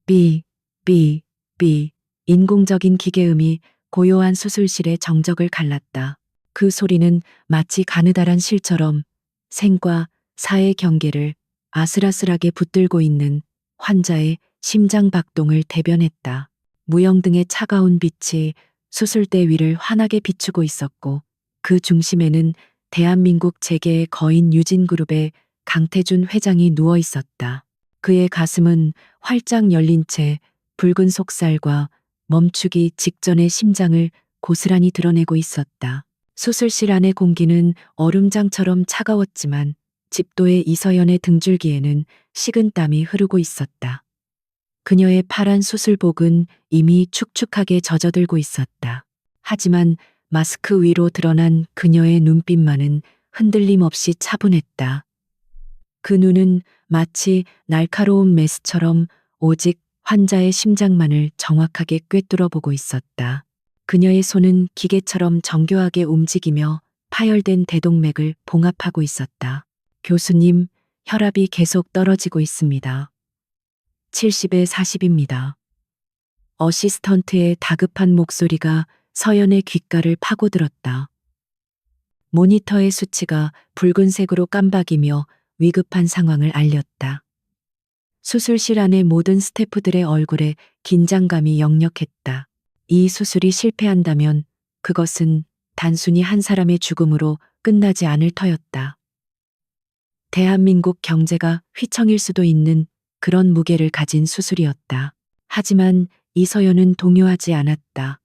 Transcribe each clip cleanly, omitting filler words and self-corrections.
삐, 삐, 삐. 인공적인 기계음이 고요한 수술실의 정적을 갈랐다. 그 소리는 마치 가느다란 실처럼 생과 사의 경계를 아슬아슬하게 붙들고 있는 환자의 심장 박동을 대변했다. 무영등의 차가운 빛이 수술대 위를 환하게 비추고 있었고 그 중심에는 대한민국 재계의 거인 유진그룹의 강태준 회장이 누워 있었다. 그의 가슴은 활짝 열린 채 붉은 속살과 멈추기 직전의 심장을 고스란히 드러내고 있었다. 수술실 안의 공기는 얼음장처럼 차가웠지만 집도의 이서연의 등줄기에는 식은땀이 흐르고 있었다. 그녀의 파란 수술복은 이미 축축하게 젖어들고 있었다. 하지만 마스크 위로 드러난 그녀의 눈빛만은 흔들림 없이 차분했다. 그 눈은 마치 날카로운 메스처럼 오직 환자의 심장만을 정확하게 꿰뚫어 보고 있었다. 그녀의 손은 기계처럼 정교하게 움직이며 파열된 대동맥을 봉합하고 있었다. 교수님, 혈압이 계속 떨어지고 있습니다. 70에 40입니다. 어시스턴트의 다급한 목소리가 서연의 귓가를 파고들었다. 모니터의 수치가 붉은색으로 깜박이며 위급한 상황을 알렸다. 수술실 안의 모든 스태프들의 얼굴에 긴장감이 역력했다. 이 수술이 실패한다면 그것은 단순히 한 사람의 죽음으로 끝나지 않을 터였다. 대한민국 경제가 휘청일 수도 있는 그런 무게를 가진 수술이었다. 하지만 이서연은 동요하지 않았다.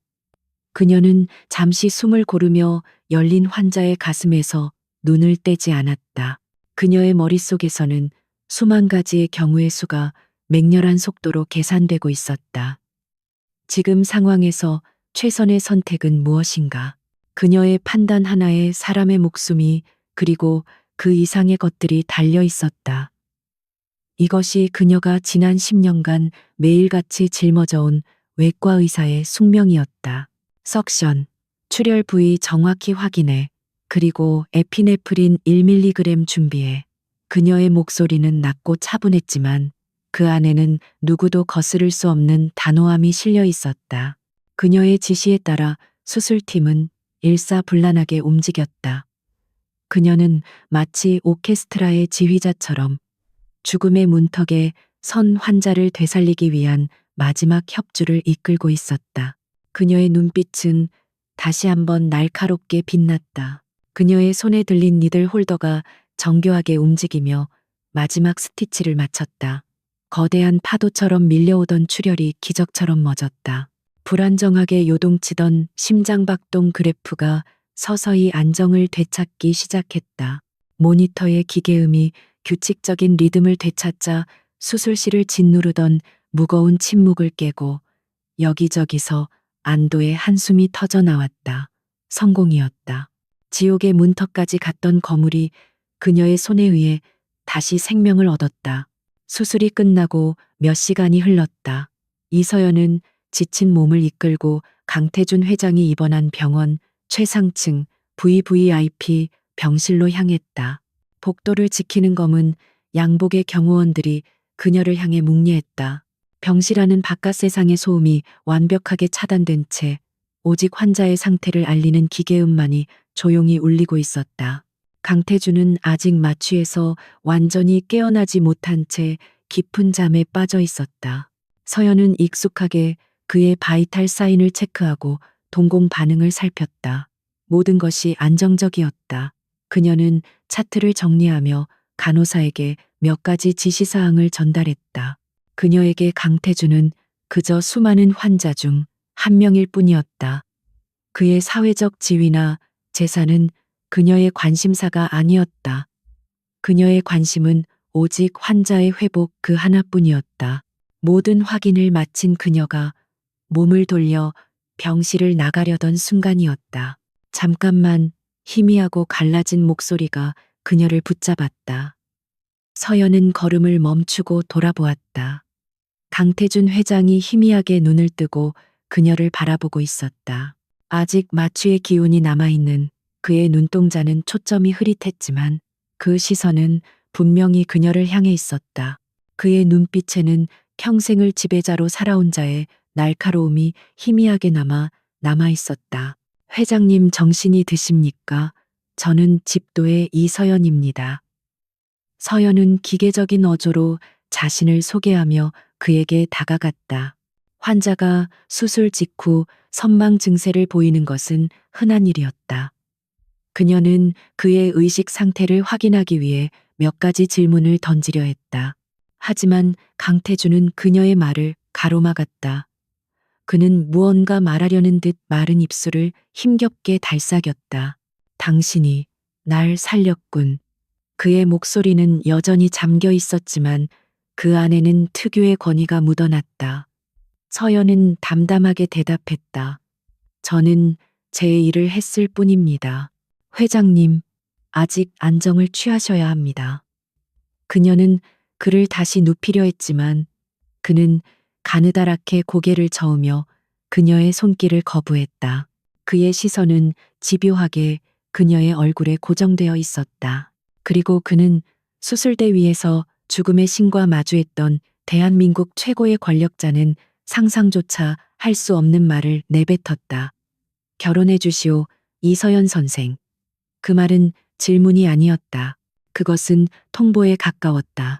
그녀는 잠시 숨을 고르며 열린 환자의 가슴에서 눈을 떼지 않았다. 그녀의 머릿속에서는 수만 가지의 경우의 수가 맹렬한 속도로 계산되고 있었다. 지금 상황에서 최선의 선택은 무엇인가? 그녀의 판단 하나에 사람의 목숨이 그리고 그 이상의 것들이 달려 있었다. 이것이 그녀가 지난 10년간 매일같이 짊어져온 외과 의사의 숙명이었다. 석션, 출혈 부위 정확히 확인해, 그리고 에피네프린 1mg 준비해. 그녀의 목소리는 낮고 차분했지만 그 안에는 누구도 거스를 수 없는 단호함이 실려 있었다. 그녀의 지시에 따라 수술팀은 일사불란하게 움직였다. 그녀는 마치 오케스트라의 지휘자처럼 죽음의 문턱에 선 환자를 되살리기 위한 마지막 협주를 이끌고 있었다. 그녀의 눈빛은 다시 한번 날카롭게 빛났다. 그녀의 손에 들린 니들 홀더가 정교하게 움직이며 마지막 스티치를 마쳤다. 거대한 파도처럼 밀려오던 출혈이 기적처럼 멎었다. 불안정하게 요동치던 심장박동 그래프가 서서히 안정을 되찾기 시작했다. 모니터의 기계음이 규칙적인 리듬을 되찾자 수술실을 짓누르던 무거운 침묵을 깨고 여기저기서 안도의 한숨이 터져 나왔다. 성공이었다. 지옥의 문턱까지 갔던 거물이 그녀의 손에 의해 다시 생명을 얻었다. 수술이 끝나고 몇 시간이 흘렀다. 이서연은 지친 몸을 이끌고 강태준 회장이 입원한 병원 최상층 VVIP 병실로 향했다. 복도를 지키는 검은 양복의 경호원들이 그녀를 향해 묵례했다. 병실 안은 바깥 세상의 소음이 완벽하게 차단된 채 오직 환자의 상태를 알리는 기계음만이 조용히 울리고 있었다. 강태준은 아직 마취에서 완전히 깨어나지 못한 채 깊은 잠에 빠져 있었다. 서연은 익숙하게 그의 바이탈 사인을 체크하고 동공 반응을 살폈다. 모든 것이 안정적이었다. 그녀는 차트를 정리하며 간호사에게 몇 가지 지시사항을 전달했다. 그녀에게 강태준은 그저 수많은 환자 중 한 명일 뿐이었다. 그의 사회적 지위나 재산은 그녀의 관심사가 아니었다. 그녀의 관심은 오직 환자의 회복 그 하나뿐이었다. 모든 확인을 마친 그녀가 몸을 돌려 병실을 나가려던 순간이었다. 잠깐만 희미하고 갈라진 목소리가 그녀를 붙잡았다. 서연은 걸음을 멈추고 돌아보았다. 강태준 회장이 희미하게 눈을 뜨고 그녀를 바라보고 있었다. 아직 마취의 기운이 남아있는 그의 눈동자는 초점이 흐릿했지만 그 시선은 분명히 그녀를 향해 있었다. 그의 눈빛에는 평생을 지배자로 살아온 자의 날카로움이 희미하게 남아 있었다. 회장님 정신이 드십니까? 저는 집도의 이서연입니다. 서연은 기계적인 어조로 자신을 소개하며 그에게 다가갔다. 환자가 수술 직후 선망 증세를 보이는 것은 흔한 일이었다. 그녀는 그의 의식 상태를 확인하기 위해 몇 가지 질문을 던지려 했다. 하지만 강태주는 그녀의 말을 가로막았다. 그는 무언가 말하려는 듯 마른 입술을 힘겹게 달싹였다. 당신이 날 살렸군. 그의 목소리는 여전히 잠겨 있었지만 그 안에는 특유의 권위가 묻어났다. 서연은 담담하게 대답했다. 저는 제 일을 했을 뿐입니다. 회장님, 아직 안정을 취하셔야 합니다. 그녀는 그를 다시 눕히려 했지만 그는 가느다랗게 고개를 저으며 그녀의 손길을 거부했다. 그의 시선은 집요하게 그녀의 얼굴에 고정되어 있었다. 그리고 그는 수술대 위에서 죽음의 신과 마주했던 대한민국 최고의 권력자는 상상조차 할 수 없는 말을 내뱉었다. 결혼해 주시오, 이서연 선생. 그 말은 질문이 아니었다. 그것은 통보에 가까웠다.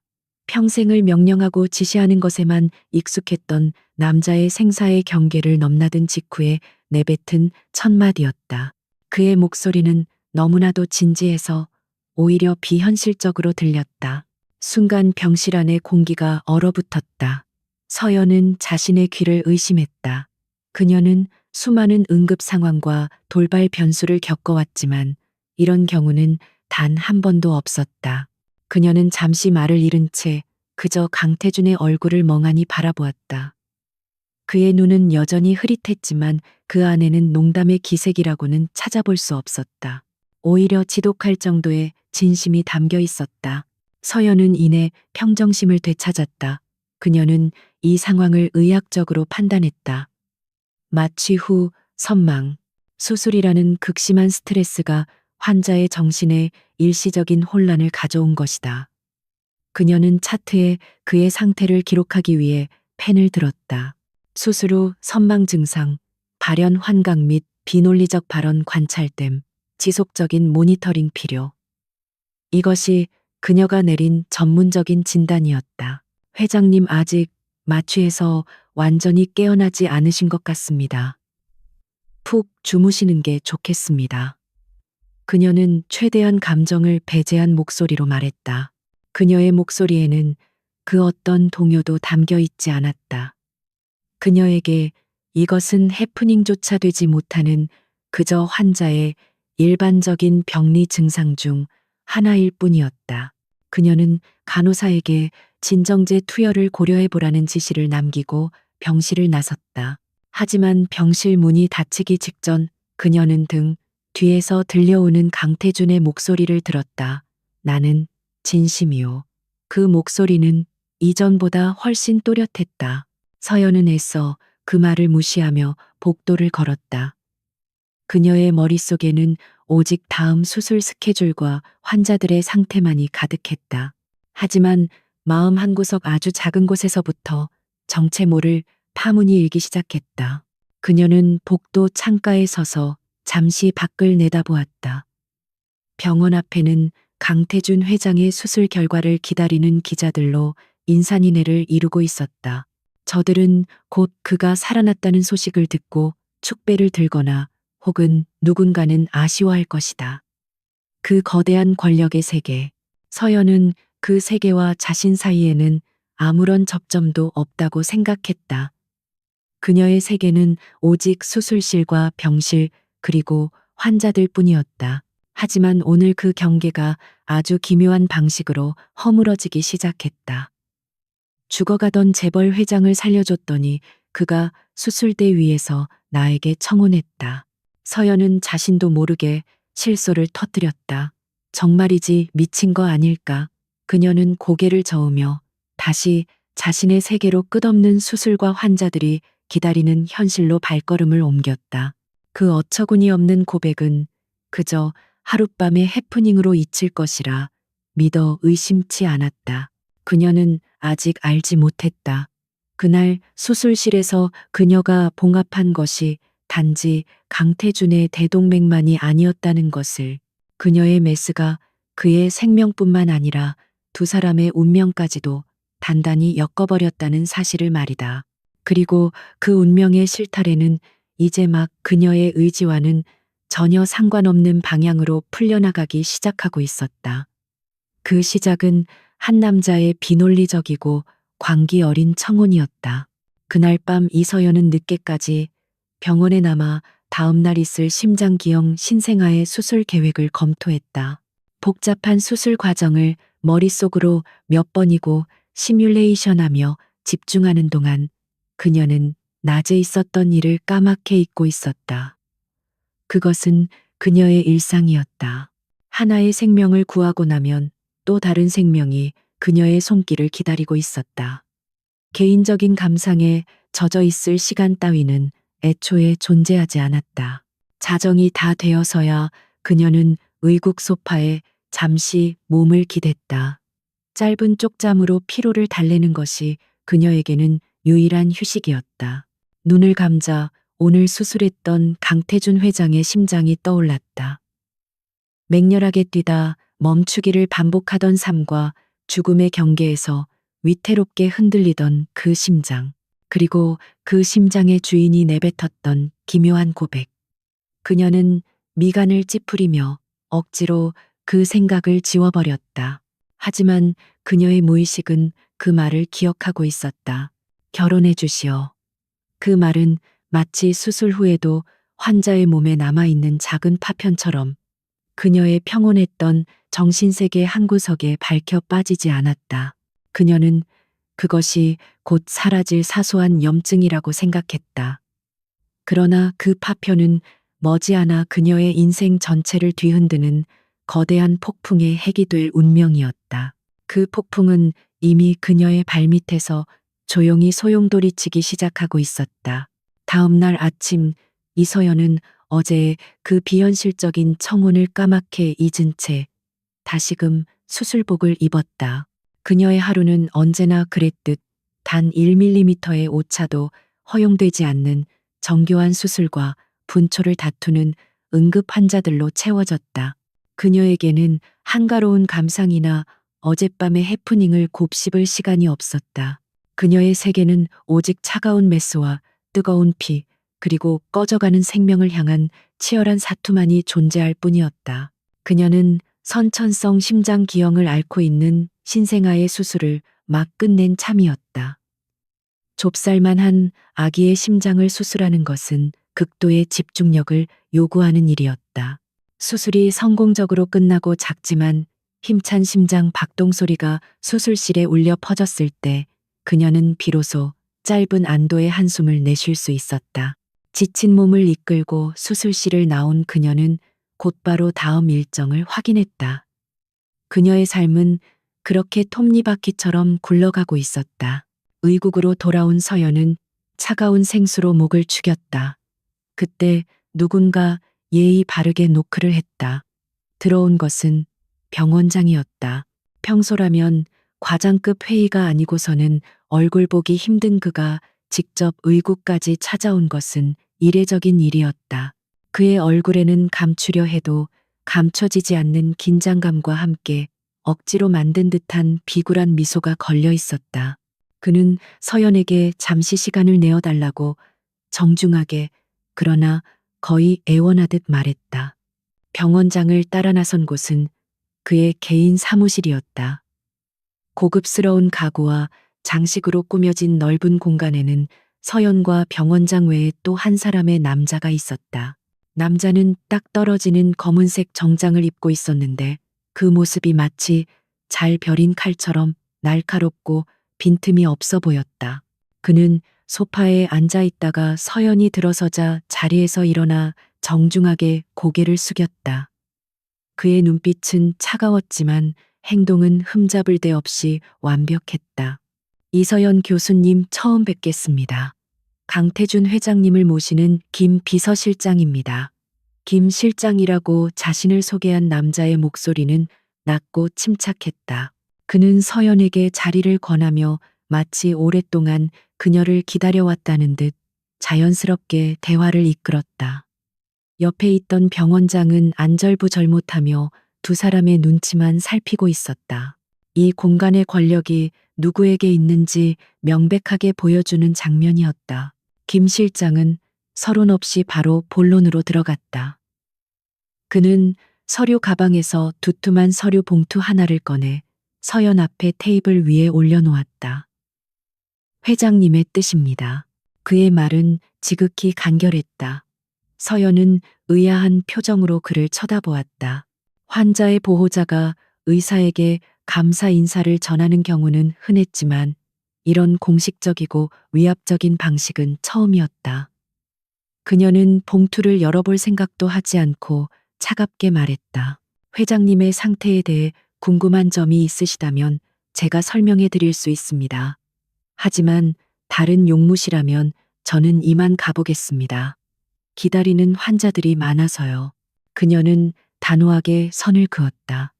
평생을 명령하고 지시하는 것에만 익숙했던 남자의 생사의 경계를 넘나든 직후에 내뱉은 첫 마디였다. 그의 목소리는 너무나도 진지해서 오히려 비현실적으로 들렸다. 순간 병실 안의 공기가 얼어붙었다. 서연은 자신의 귀를 의심했다. 그녀는 수많은 응급 상황과 돌발 변수를 겪어왔지만 이런 경우는 단 한 번도 없었다. 그녀는 잠시 말을 잃은 채 그저 강태준의 얼굴을 멍하니 바라보았다. 그의 눈은 여전히 흐릿했지만 그 안에는 농담의 기색이라고는 찾아볼 수 없었다. 오히려 지독할 정도의 진심이 담겨 있었다. 서연은 이내 평정심을 되찾았다. 그녀는 이 상황을 의학적으로 판단했다. 마취 후 선망, 수술이라는 극심한 스트레스가 환자의 정신에 일시적인 혼란을 가져온 것이다. 그녀는 차트에 그의 상태를 기록하기 위해 펜을 들었다. 수술 후 선망 증상, 발현 환각 및 비논리적 발언 관찰됨, 지속적인 모니터링 필요. 이것이 그녀가 내린 전문적인 진단이었다. 회장님 아직 마취에서 완전히 깨어나지 않으신 것 같습니다. 푹 주무시는 게 좋겠습니다. 그녀는 최대한 감정을 배제한 목소리로 말했다. 그녀의 목소리에는 그 어떤 동요도 담겨 있지 않았다. 그녀에게 이것은 해프닝조차 되지 못하는 그저 환자의 일반적인 병리 증상 중 하나일 뿐이었다. 그녀는 간호사에게 진정제 투여를 고려해보라는 지시를 남기고 병실을 나섰다. 하지만 병실 문이 닫히기 직전 그녀는 등 뒤에서 들려오는 강태준의 목소리를 들었다. 나는 진심이요. 그 목소리는 이전보다 훨씬 또렷했다. 서연은 애써 그 말을 무시하며 복도를 걸었다. 그녀의 머릿속에는 오직 다음 수술 스케줄과 환자들의 상태만이 가득했다. 하지만 마음 한구석 아주 작은 곳에서부터 정체 모를 파문이 일기 시작했다. 그녀는 복도 창가에 서서 잠시 밖을 내다보았다. 병원 앞에는 강태준 회장의 수술 결과를 기다리는 기자들로 인산인해를 이루고 있었다. 저들은 곧 그가 살아났다는 소식을 듣고 축배를 들거나 혹은 누군가는 아쉬워할 것이다. 그 거대한 권력의 세계, 서연은 그 세계와 자신 사이에는 아무런 접점도 없다고 생각했다. 그녀의 세계는 오직 수술실과 병실 그리고 환자들 뿐이었다. 하지만 오늘 그 경계가 아주 기묘한 방식으로 허물어지기 시작했다. 죽어가던 재벌 회장을 살려줬더니 그가 수술대 위에서 나에게 청혼했다. 서연은 자신도 모르게 실소를 터뜨렸다. 정말이지 미친 거 아닐까. 그녀는 고개를 저으며 다시 자신의 세계로 끝없는 수술과 환자들이 기다리는 현실로 발걸음을 옮겼다. 그 어처구니 없는 고백은 그저 하룻밤의 해프닝으로 잊힐 것이라 믿어 의심치 않았다. 그녀는 아직 알지 못했다. 그날 수술실에서 그녀가 봉합한 것이 단지 강태준의 대동맥만이 아니었다는 것을, 그녀의 메스가 그의 생명뿐만 아니라 두 사람의 운명까지도 단단히 엮어버렸다는 사실을 말이다. 그리고 그 운명의 실타래는 이제 막 그녀의 의지와는 전혀 상관없는 방향으로 풀려나가기 시작하고 있었다. 그 시작은 한 남자의 비논리적이고 광기 어린 청혼이었다. 그날 밤 이서연은 늦게까지 병원에 남아 다음날 있을 심장기형 신생아의 수술 계획을 검토했다. 복잡한 수술 과정을 머릿속으로 몇 번이고 시뮬레이션하며 집중하는 동안 그녀는 낮에 있었던 일을 까맣게 잊고 있었다. 그것은 그녀의 일상이었다. 하나의 생명을 구하고 나면 또 다른 생명이 그녀의 손길을 기다리고 있었다. 개인적인 감상에 젖어 있을 시간 따위는 애초에 존재하지 않았다. 자정이 다 되어서야 그녀는 의국 소파에 잠시 몸을 기댔다. 짧은 쪽잠으로 피로를 달래는 것이 그녀에게는 유일한 휴식이었다. 눈을 감자 오늘 수술했던 강태준 회장의 심장이 떠올랐다. 맹렬하게 뛰다 멈추기를 반복하던 삶과 죽음의 경계에서 위태롭게 흔들리던 그 심장, 그리고 그 심장의 주인이 내뱉었던 기묘한 고백. 그녀는 미간을 찌푸리며 억지로 그 생각을 지워버렸다. 하지만 그녀의 무의식은 그 말을 기억하고 있었다. 결혼해 주시오. 그 말은 마치 수술 후에도 환자의 몸에 남아있는 작은 파편처럼 그녀의 평온했던 정신세계 한 구석에 밝혀 빠지지 않았다. 그녀는 그것이 곧 사라질 사소한 염증이라고 생각했다. 그러나 그 파편은 머지않아 그녀의 인생 전체를 뒤흔드는 거대한 폭풍의 핵이 될 운명이었다. 그 폭풍은 이미 그녀의 발밑에서 조용히 소용돌이치기 시작하고 있었다. 다음 날 아침 이서연은 어제의 그 비현실적인 청혼을 까맣게 잊은 채 다시금 수술복을 입었다. 그녀의 하루는 언제나 그랬듯 단 1mm의 오차도 허용되지 않는 정교한 수술과 분초를 다투는 응급 환자들로 채워졌다. 그녀에게는 한가로운 감상이나 어젯밤의 해프닝을 곱씹을 시간이 없었다. 그녀의 세계는 오직 차가운 메스와 뜨거운 피, 그리고 꺼져가는 생명을 향한 치열한 사투만이 존재할 뿐이었다. 그녀는 선천성 심장 기형을 앓고 있는 신생아의 수술을 막 끝낸 참이었다. 좁쌀만한 아기의 심장을 수술하는 것은 극도의 집중력을 요구하는 일이었다. 수술이 성공적으로 끝나고 작지만 힘찬 심장 박동 소리가 수술실에 울려 퍼졌을 때 그녀는 비로소 짧은 안도의 한숨을 내쉴 수 있었다. 지친 몸을 이끌고 수술실을 나온 그녀는 곧바로 다음 일정을 확인했다. 그녀의 삶은 그렇게 톱니바퀴처럼 굴러가고 있었다. 의국으로 돌아온 서연은 차가운 생수로 목을 축였다. 그때 누군가 예의 바르게 노크를 했다. 들어온 것은 병원장이었다. 평소라면 과장급 회의가 아니고서는 얼굴 보기 힘든 그가 직접 의국까지 찾아온 것은 이례적인 일이었다. 그의 얼굴에는 감추려 해도 감춰지지 않는 긴장감과 함께 억지로 만든 듯한 비굴한 미소가 걸려 있었다. 그는 서연에게 잠시 시간을 내어달라고 정중하게, 그러나 거의 애원하듯 말했다. 병원장을 따라 나선 곳은 그의 개인 사무실이었다. 고급스러운 가구와 장식으로 꾸며진 넓은 공간에는 서연과 병원장 외에 또 한 사람의 남자가 있었다. 남자는 딱 떨어지는 검은색 정장을 입고 있었는데 그 모습이 마치 잘 벼린 칼처럼 날카롭고 빈틈이 없어 보였다. 그는 소파에 앉아 있다가 서연이 들어서자 자리에서 일어나 정중하게 고개를 숙였다. 그의 눈빛은 차가웠지만 행동은 흠잡을 데 없이 완벽했다. 이서연 교수님 처음 뵙겠습니다. 강태준 회장님을 모시는 김 비서실장입니다. 김 실장이라고 자신을 소개한 남자의 목소리는 낮고 침착했다. 그는 서연에게 자리를 권하며 마치 오랫동안 그녀를 기다려왔다는 듯 자연스럽게 대화를 이끌었다. 옆에 있던 병원장은 안절부절못하며 두 사람의 눈치만 살피고 있었다. 이 공간의 권력이 누구에게 있는지 명백하게 보여주는 장면이었다. 김 실장은 서론 없이 바로 본론으로 들어갔다. 그는 서류 가방에서 두툼한 서류 봉투 하나를 꺼내 서연 앞에 테이블 위에 올려놓았다. 회장님의 뜻입니다. 그의 말은 지극히 간결했다. 서연은 의아한 표정으로 그를 쳐다보았다. 환자의 보호자가 의사에게 감사 인사를 전하는 경우는 흔했지만 이런 공식적이고 위압적인 방식은 처음이었다. 그녀는 봉투를 열어볼 생각도 하지 않고 차갑게 말했다. 회장님의 상태에 대해 궁금한 점이 있으시다면 제가 설명해 드릴 수 있습니다. 하지만 다른 용무시라면 저는 이만 가보겠습니다. 기다리는 환자들이 많아서요. 그녀는 단호하게 선을 그었다.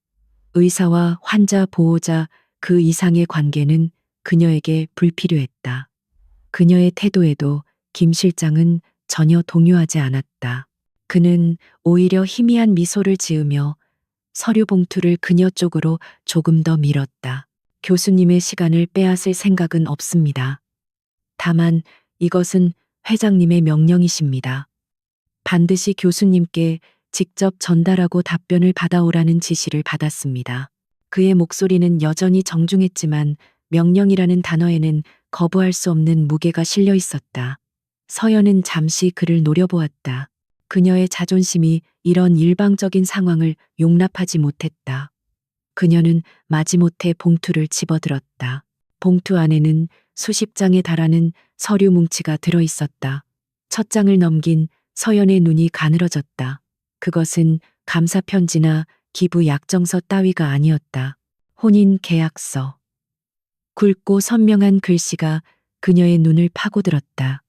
의사와 환자 보호자 그 이상의 관계는 그녀에게 불필요했다. 그녀의 태도에도 김 실장은 전혀 동요하지 않았다. 그는 오히려 희미한 미소를 지으며 서류 봉투를 그녀 쪽으로 조금 더 밀었다. 교수님의 시간을 빼앗을 생각은 없습니다. 다만 이것은 회장님의 명령이십니다. 반드시 교수님께 직접 전달하고 답변을 받아오라는 지시를 받았습니다. 그의 목소리는 여전히 정중했지만 명령이라는 단어에는 거부할 수 없는 무게가 실려 있었다. 서연은 잠시 그를 노려보았다. 그녀의 자존심이 이런 일방적인 상황을 용납하지 못했다. 그녀는 마지못해 봉투를 집어들었다. 봉투 안에는 수십 장에 달하는 서류 뭉치가 들어 있었다. 첫 장을 넘긴 서연의 눈이 가늘어졌다. 그것은 감사 편지나 기부 약정서 따위가 아니었다. 혼인 계약서. 굵고 선명한 글씨가 그녀의 눈을 파고들었다.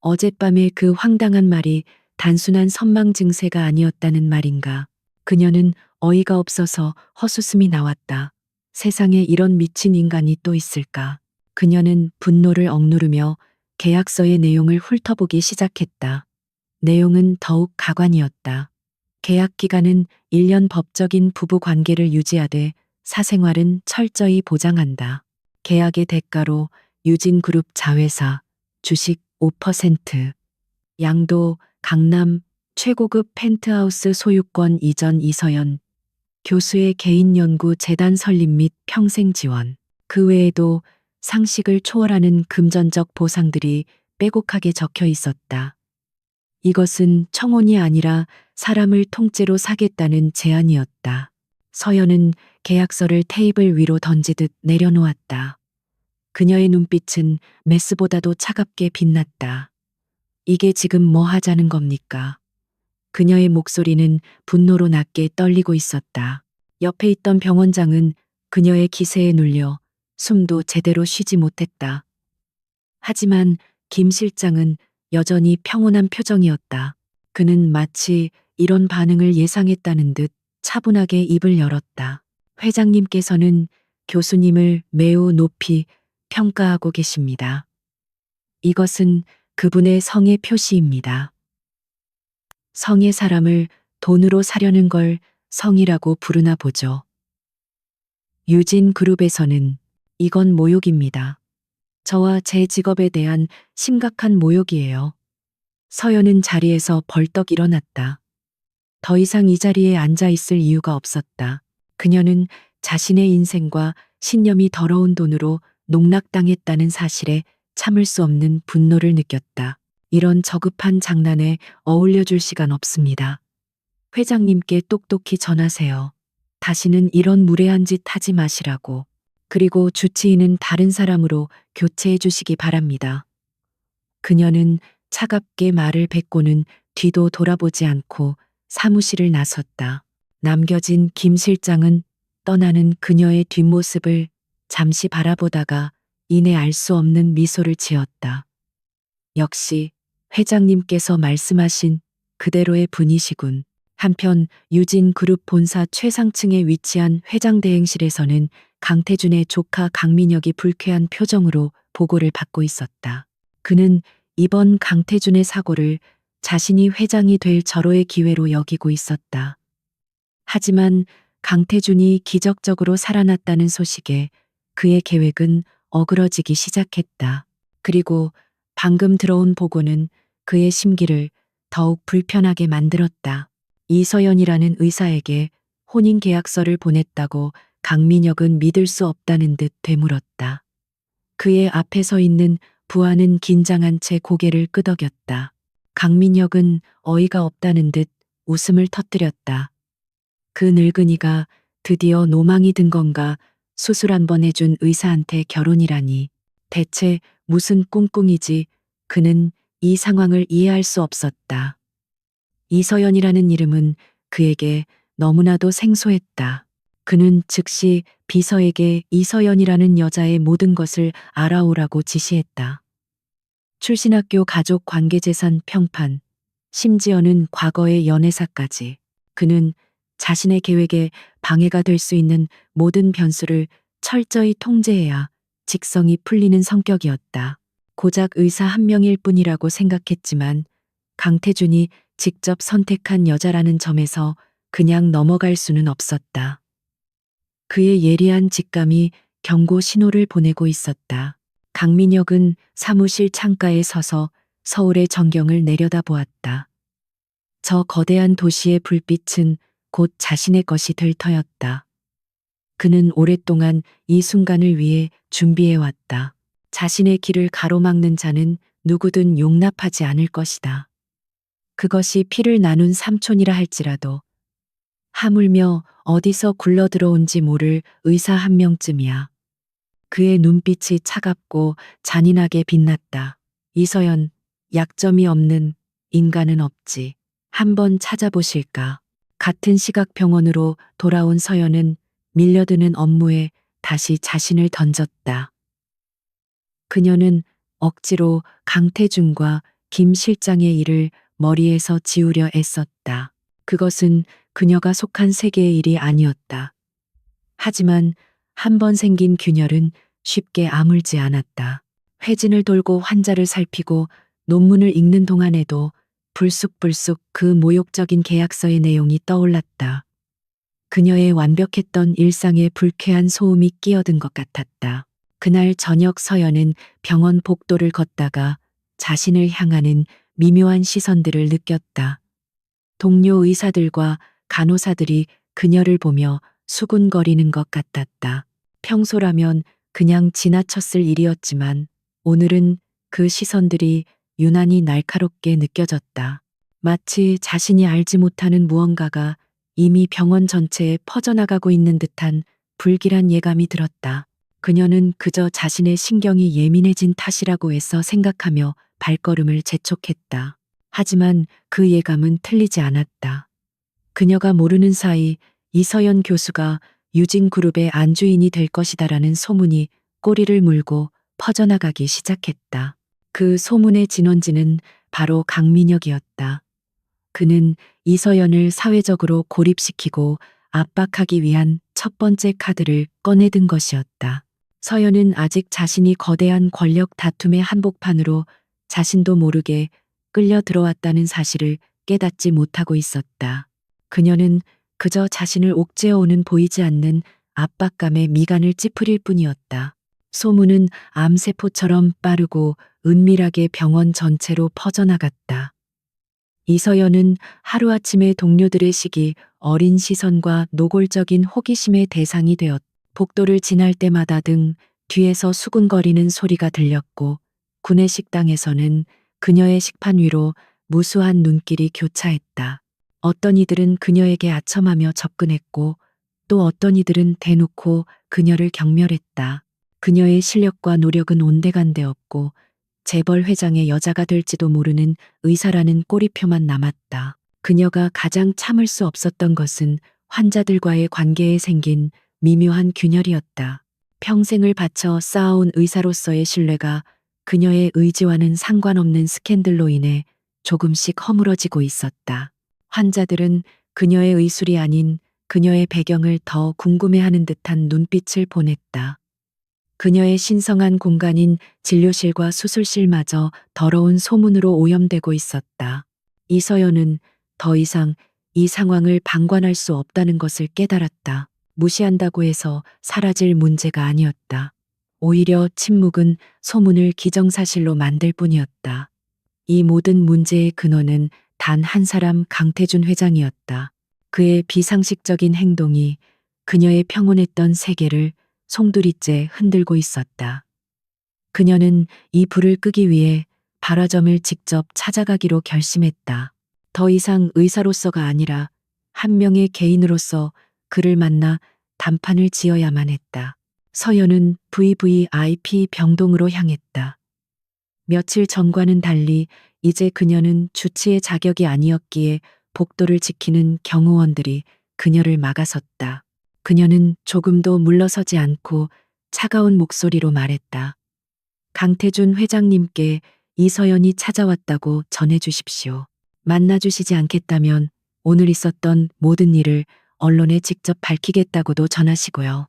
어젯밤의 그 황당한 말이 단순한 선망 증세가 아니었다는 말인가. 그녀는 어이가 없어서 헛웃음이 나왔다. 세상에 이런 미친 인간이 또 있을까. 그녀는 분노를 억누르며 계약서의 내용을 훑어보기 시작했다. 내용은 더욱 가관이었다. 계약 기간은 1년 법적인 부부 관계를 유지하되 사생활은 철저히 보장한다. 계약의 대가로 유진그룹 자회사 주식 5%, 양도 강남 최고급 펜트하우스 소유권 이전 이서연, 교수의 개인연구 재단 설립 및 평생 지원, 그 외에도 상식을 초월하는 금전적 보상들이 빼곡하게 적혀 있었다. 이것은 청혼이 아니라 사람을 통째로 사겠다는 제안이었다. 서연은 계약서를 테이블 위로 던지듯 내려놓았다. 그녀의 눈빛은 메스보다도 차갑게 빛났다. 이게 지금 뭐 하자는 겁니까? 그녀의 목소리는 분노로 낮게 떨리고 있었다. 옆에 있던 병원장은 그녀의 기세에 눌려 숨도 제대로 쉬지 못했다. 하지만 김 실장은 여전히 평온한 표정이었다. 그는 마치 이런 반응을 예상했다는 듯 차분하게 입을 열었다. 회장님께서는 교수님을 매우 높이 평가하고 계십니다. 이것은 그분의 성의 표시입니다. 성의 사람을 돈으로 사려는 걸 성이라고 부르나 보죠. 유진 그룹에서는 이건 모욕입니다. 저와 제 직업에 대한 심각한 모욕이에요. 서연은 자리에서 벌떡 일어났다. 더 이상 이 자리에 앉아 있을 이유가 없었다. 그녀는 자신의 인생과 신념이 더러운 돈으로 농락당했다는 사실에 참을 수 없는 분노를 느꼈다. 이런 저급한 장난에 어울려줄 시간 없습니다. 회장님께 똑똑히 전하세요. 다시는 이런 무례한 짓 하지 마시라고. 그리고 주치의는 다른 사람으로 교체해 주시기 바랍니다. 그녀는 차갑게 말을 뱉고는 뒤도 돌아보지 않고 사무실을 나섰다. 남겨진 김 실장은 떠나는 그녀의 뒷모습을 잠시 바라보다가 이내 알 수 없는 미소를 지었다. 역시 회장님께서 말씀하신 그대로의 분이시군. 한편 유진 그룹 본사 최상층에 위치한 회장 대행실에서는 강태준의 조카 강민혁이 불쾌한 표정으로 보고를 받고 있었다. 그는 이번 강태준의 사고를 자신이 회장이 될 절호의 기회로 여기고 있었다. 하지만 강태준이 기적적으로 살아났다는 소식에 그의 계획은 어그러지기 시작했다. 그리고 방금 들어온 보고는 그의 심기를 더욱 불편하게 만들었다. 이서연이라는 의사에게 혼인 계약서를 보냈다고 강민혁은 믿을 수 없다는 듯 되물었다. 그의 앞에 서 있는 부하는 긴장한 채 고개를 끄덕였다. 강민혁은 어이가 없다는 듯 웃음을 터뜨렸다. 그 늙은이가 드디어 노망이 든 건가, 수술 한 번 해준 의사한테 결혼이라니. 대체 무슨 꿍꿍이지. 그는 이 상황을 이해할 수 없었다. 이서연이라는 이름은 그에게 너무나도 생소했다. 그는 즉시 비서에게 이서연이라는 여자의 모든 것을 알아오라고 지시했다. 출신학교 가족 관계재산 평판, 심지어는 과거의 연애사까지. 그는 자신의 계획에 방해가 될 수 있는 모든 변수를 철저히 통제해야 직성이 풀리는 성격이었다. 고작 의사 한 명일 뿐이라고 생각했지만 강태준이 직접 선택한 여자라는 점에서 그냥 넘어갈 수는 없었다. 그의 예리한 직감이 경고 신호를 보내고 있었다. 강민혁은 사무실 창가에 서서 서울의 전경을 내려다보았다. 저 거대한 도시의 불빛은 곧 자신의 것이 될 터였다. 그는 오랫동안 이 순간을 위해 준비해왔다. 자신의 길을 가로막는 자는 누구든 용납하지 않을 것이다. 그것이 피를 나눈 삼촌이라 할지라도, 하물며 어디서 굴러 들어온지 모를 의사 한 명쯤이야. 그의 눈빛이 차갑고 잔인하게 빛났다. 이서연, 약점이 없는 인간은 없지. 한번 찾아보실까? 같은 시각 병원으로 돌아온 서연은 밀려드는 업무에 다시 자신을 던졌다. 그녀는 억지로 강태준과 김 실장의 일을 머리에서 지우려 애썼다. 그것은 그녀가 속한 세계의 일이 아니었다. 하지만 한 번 생긴 균열은 쉽게 아물지 않았다. 회진을 돌고 환자를 살피고 논문을 읽는 동안에도 불쑥불쑥 그 모욕적인 계약서의 내용이 떠올랐다. 그녀의 완벽했던 일상에 불쾌한 소음이 끼어든 것 같았다. 그날 저녁 서연은 병원 복도를 걷다가 자신을 향하는 미묘한 시선들을 느꼈다. 동료 의사들과 간호사들이 그녀를 보며 수군거리는 것 같았다. 평소라면 그냥 지나쳤을 일이었지만 오늘은 그 시선들이 유난히 날카롭게 느껴졌다. 마치 자신이 알지 못하는 무언가가 이미 병원 전체에 퍼져나가고 있는 듯한 불길한 예감이 들었다. 그녀는 그저 자신의 신경이 예민해진 탓이라고 애써 생각하며 발걸음을 재촉했다. 하지만 그 예감은 틀리지 않았다. 그녀가 모르는 사이 이서연 교수가 유진그룹의 안주인이 될 것이다라는 소문이 꼬리를 물고 퍼져나가기 시작했다. 그 소문의 진원지는 바로 강민혁이었다. 그는 이서연을 사회적으로 고립시키고 압박하기 위한 첫 번째 카드를 꺼내든 것이었다. 서연은 아직 자신이 거대한 권력 다툼의 한복판으로 자신도 모르게 끌려 들어왔다는 사실을 깨닫지 못하고 있었다. 그녀는 그저 자신을 옥죄어오는 보이지 않는 압박감에 미간을 찌푸릴 뿐이었다. 소문은 암세포처럼 빠르고 은밀하게 병원 전체로 퍼져나갔다. 이서연은 하루아침에 동료들의 시기, 어린 시선과 노골적인 호기심의 대상이 되었다. 복도를 지날 때마다 등 뒤에서 수군거리는 소리가 들렸고 구내식당에서는 그녀의 식판 위로 무수한 눈길이 교차했다. 어떤 이들은 그녀에게 아첨하며 접근했고 또 어떤 이들은 대놓고 그녀를 경멸했다. 그녀의 실력과 노력은 온데간데 없고 재벌 회장의 여자가 될지도 모르는 의사라는 꼬리표만 남았다. 그녀가 가장 참을 수 없었던 것은 환자들과의 관계에 생긴 미묘한 균열이었다. 평생을 바쳐 쌓아온 의사로서의 신뢰가 그녀의 의지와는 상관없는 스캔들로 인해 조금씩 허물어지고 있었다. 환자들은 그녀의 의술이 아닌 그녀의 배경을 더 궁금해하는 듯한 눈빛을 보냈다. 그녀의 신성한 공간인 진료실과 수술실마저 더러운 소문으로 오염되고 있었다. 이서연은 더 이상 이 상황을 방관할 수 없다는 것을 깨달았다. 무시한다고 해서 사라질 문제가 아니었다. 오히려 침묵은 소문을 기정사실로 만들 뿐이었다. 이 모든 문제의 근원은 단 한 사람 강태준 회장이었다. 그의 비상식적인 행동이 그녀의 평온했던 세계를 송두리째 흔들고 있었다. 그녀는 이 불을 끄기 위해 발화점을 직접 찾아가기로 결심했다. 더 이상 의사로서가 아니라 한 명의 개인으로서 그를 만나 단판을 지어야만 했다. 서연은 VVIP 병동으로 향했다. 며칠 전과는 달리 이제 그녀는 주치의 자격이 아니었기에 복도를 지키는 경호원들이 그녀를 막아섰다. 그녀는 조금도 물러서지 않고 차가운 목소리로 말했다. 강태준 회장님께 이서연이 찾아왔다고 전해주십시오. 만나주시지 않겠다면 오늘 있었던 모든 일을 언론에 직접 밝히겠다고도 전하시고요.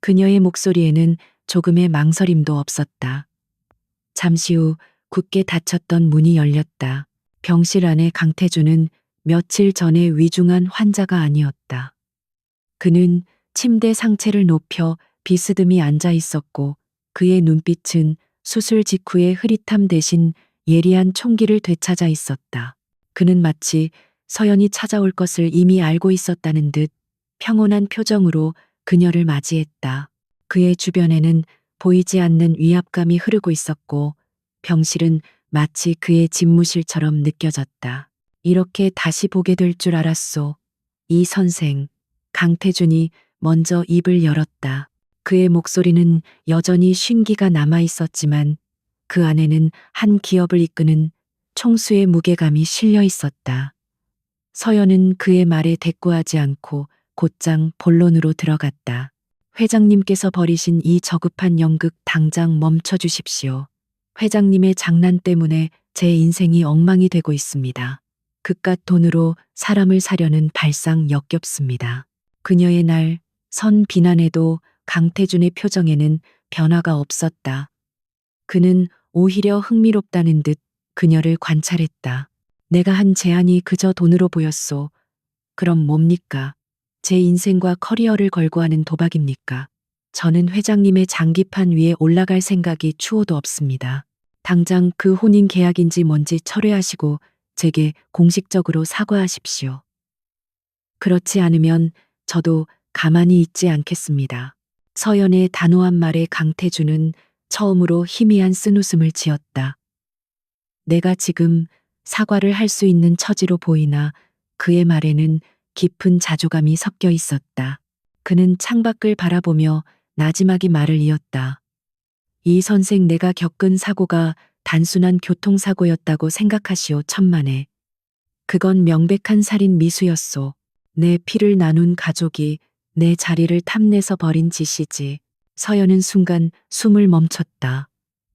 그녀의 목소리에는 조금의 망설임도 없었다. 잠시 후 굳게 닫혔던 문이 열렸다. 병실 안에 강태준은 며칠 전에 위중한 환자가 아니었다. 그는 침대 상체를 높여 비스듬히 앉아 있었고 그의 눈빛은 수술 직후의 흐릿함 대신 예리한 총기를 되찾아 있었다. 그는 마치 서연이 찾아올 것을 이미 알고 있었다는 듯 평온한 표정으로 그녀를 맞이했다. 그의 주변에는 보이지 않는 위압감이 흐르고 있었고 병실은 마치 그의 집무실처럼 느껴졌다. 이렇게 다시 보게 될 줄 알았소. 이 선생. 강태준이 먼저 입을 열었다. 그의 목소리는 여전히 쉰기가 남아 있었지만 그 안에는 한 기업을 이끄는 총수의 무게감이 실려 있었다. 서연은 그의 말에 대꾸하지 않고 곧장 본론으로 들어갔다. 회장님께서 벌이신 이 저급한 연극 당장 멈춰 주십시오. 회장님의 장난 때문에 제 인생이 엉망이 되고 있습니다. 그깟 돈으로 사람을 사려는 발상 역겹습니다. 그녀의 날 선 비난에도 강태준의 표정에는 변화가 없었다. 그는 오히려 흥미롭다는 듯 그녀를 관찰했다. 내가 한 제안이 그저 돈으로 보였소. 그럼 뭡니까? 제 인생과 커리어를 걸고 하는 도박입니까? 저는 회장님의 장기판 위에 올라갈 생각이 추호도 없습니다. 당장 그 혼인 계약인지 뭔지 철회하시고 제게 공식적으로 사과하십시오. 그렇지 않으면 저도 가만히 있지 않겠습니다. 서연의 단호한 말에 강태준은 처음으로 희미한 쓴웃음을 지었다. 내가 지금 사과를 할 수 있는 처지로 보이나 그의 말에는 깊은 자조감이 섞여 있었다. 그는 창밖을 바라보며 나지막이 말을 이었다. 이 선생 내가 겪은 사고가 단순한 교통사고였다고 생각하시오 천만에. 그건 명백한 살인 미수였소. 내 피를 나눈 가족이 내 자리를 탐내서 벌인 짓이지. 서연은 순간 숨을 멈췄다.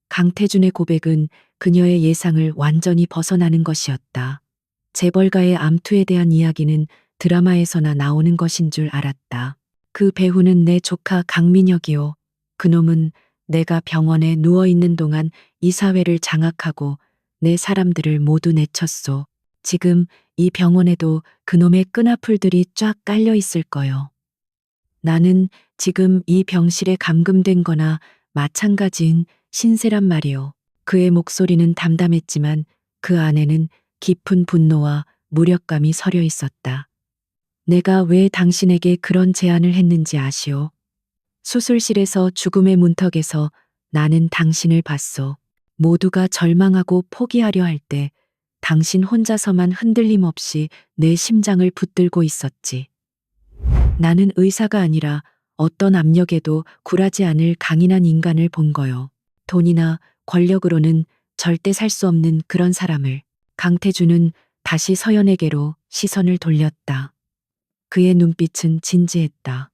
강태준의 고백은 그녀의 예상을 완전히 벗어나는 것이었다. 재벌가의 암투에 대한 이야기는 드라마에서나 나오는 것인 줄 알았다. 그 배우는 내 조카 강민혁이요. 그놈은 내가 병원에 누워있는 동안 이 사회를 장악하고 내 사람들을 모두 내쳤소. 지금 이 병원에도 그놈의 끈아풀들이 쫙 깔려 있을 거요. 나는 지금 이 병실에 감금된 거나 마찬가지인 신세란 말이오. 그의 목소리는 담담했지만 그 안에는 깊은 분노와 무력감이 서려 있었다. 내가 왜 당신에게 그런 제안을 했는지 아시오? 수술실에서 죽음의 문턱에서 나는 당신을 봤소. 모두가 절망하고 포기하려 할 때 당신 혼자서만 흔들림 없이 내 심장을 붙들고 있었지. 나는 의사가 아니라 어떤 압력에도 굴하지 않을 강인한 인간을 본 거요. 돈이나 권력으로는 절대 살 수 없는 그런 사람을. 강태준은 다시 서연에게로 시선을 돌렸다. 그의 눈빛은 진지했다.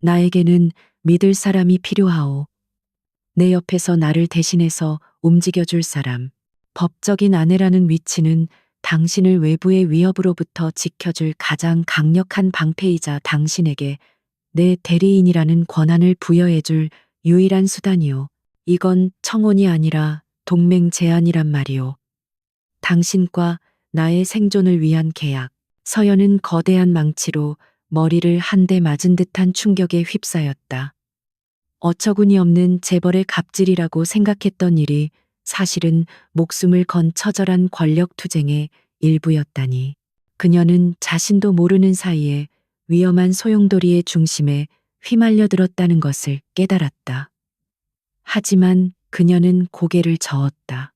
나에게는 믿을 사람이 필요하오. 내 옆에서 나를 대신해서 움직여줄 사람. 법적인 아내라는 위치는 당신을 외부의 위협으로부터 지켜줄 가장 강력한 방패이자 당신에게 내 대리인이라는 권한을 부여해줄 유일한 수단이요. 이건 청혼이 아니라 동맹 제안이란 말이요. 당신과 나의 생존을 위한 계약. 서연은 거대한 망치로 머리를 한 대 맞은 듯한 충격에 휩싸였다. 어처구니 없는 재벌의 갑질이라고 생각했던 일이 사실은 목숨을 건 처절한 권력 투쟁의 일부였다니. 그녀는 자신도 모르는 사이에 위험한 소용돌이의 중심에 휘말려 들었다는 것을 깨달았다. 하지만 그녀는 고개를 저었다.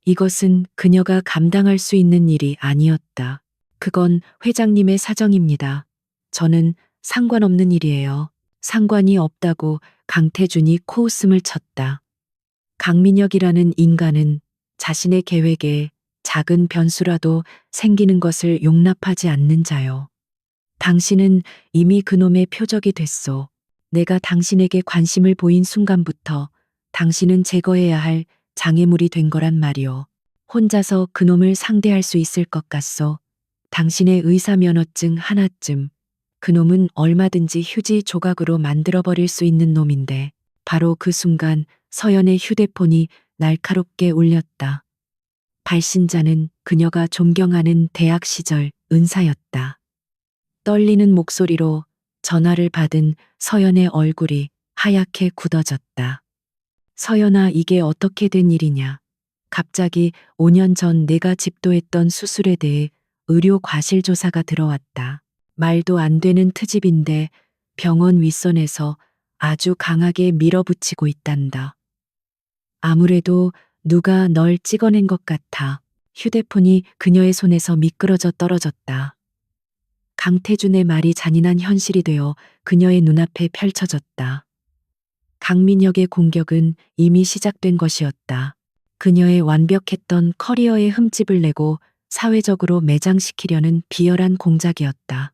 이것은 그녀가 감당할 수 있는 일이 아니었다. 그건 회장님의 사정입니다. 저는 상관없는 일이에요. 상관이 없다고 강태준이 코웃음을 쳤다. 강민혁이라는 인간은 자신의 계획에 작은 변수라도 생기는 것을 용납하지 않는 자요. 당신은 이미 그놈의 표적이 됐소. 내가 당신에게 관심을 보인 순간부터 당신은 제거해야 할 장애물이 된 거란 말이오. 혼자서 그놈을 상대할 수 있을 것 같소. 당신의 의사 면허증 하나쯤. 그놈은 얼마든지 휴지 조각으로 만들어버릴 수 있는 놈인데 바로 그 순간 서연의 휴대폰이 날카롭게 울렸다. 발신자는 그녀가 존경하는 대학 시절 은사였다. 떨리는 목소리로 전화를 받은 서연의 얼굴이 하얗게 굳어졌다. 서연아, 이게 어떻게 된 일이냐. 갑자기 5년 전 내가 집도했던 수술에 대해 의료 과실 조사가 들어왔다. 말도 안 되는 트집인데 병원 윗선에서 아주 강하게 밀어붙이고 있단다. 아무래도 누가 널 찍어낸 것 같아. 휴대폰이 그녀의 손에서 미끄러져 떨어졌다. 강태준의 말이 잔인한 현실이 되어 그녀의 눈앞에 펼쳐졌다. 강민혁의 공격은 이미 시작된 것이었다. 그녀의 완벽했던 커리어에 흠집을 내고 사회적으로 매장시키려는 비열한 공작이었다.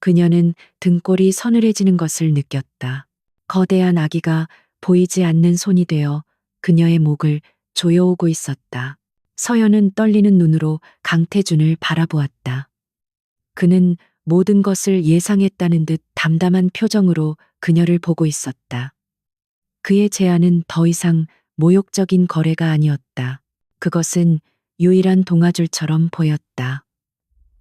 그녀는 등골이 서늘해지는 것을 느꼈다. 거대한 아기가 보이지 않는 손이 되어 그녀의 목을 조여오고 있었다. 서연은 떨리는 눈으로 강태준을 바라보았다. 그는 모든 것을 예상했다는 듯 담담한 표정으로 그녀를 보고 있었다. 그의 제안은 더 이상 모욕적인 거래가 아니었다. 그것은 유일한 동아줄처럼 보였다.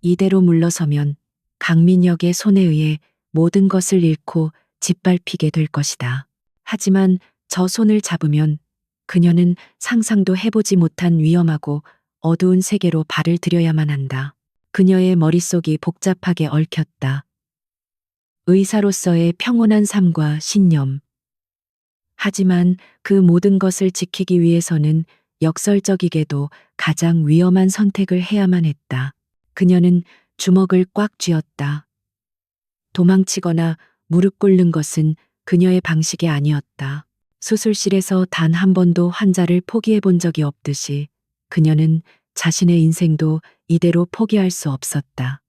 이대로 물러서면 강민혁의 손에 의해 모든 것을 잃고 짓밟히게 될 것이다. 하지만 저 손을 잡으면 그녀는 상상도 해보지 못한 위험하고 어두운 세계로 발을 들여야만 한다. 그녀의 머릿속이 복잡하게 얽혔다. 의사로서의 평온한 삶과 신념. 하지만 그 모든 것을 지키기 위해서는 역설적이게도 가장 위험한 선택을 해야만 했다. 그녀는 주먹을 꽉 쥐었다. 도망치거나 무릎 꿇는 것은 그녀의 방식이 아니었다. 수술실에서 단 한 번도 환자를 포기해 본 적이 없듯이 그녀는 자신의 인생도 이대로 포기할 수 없었다.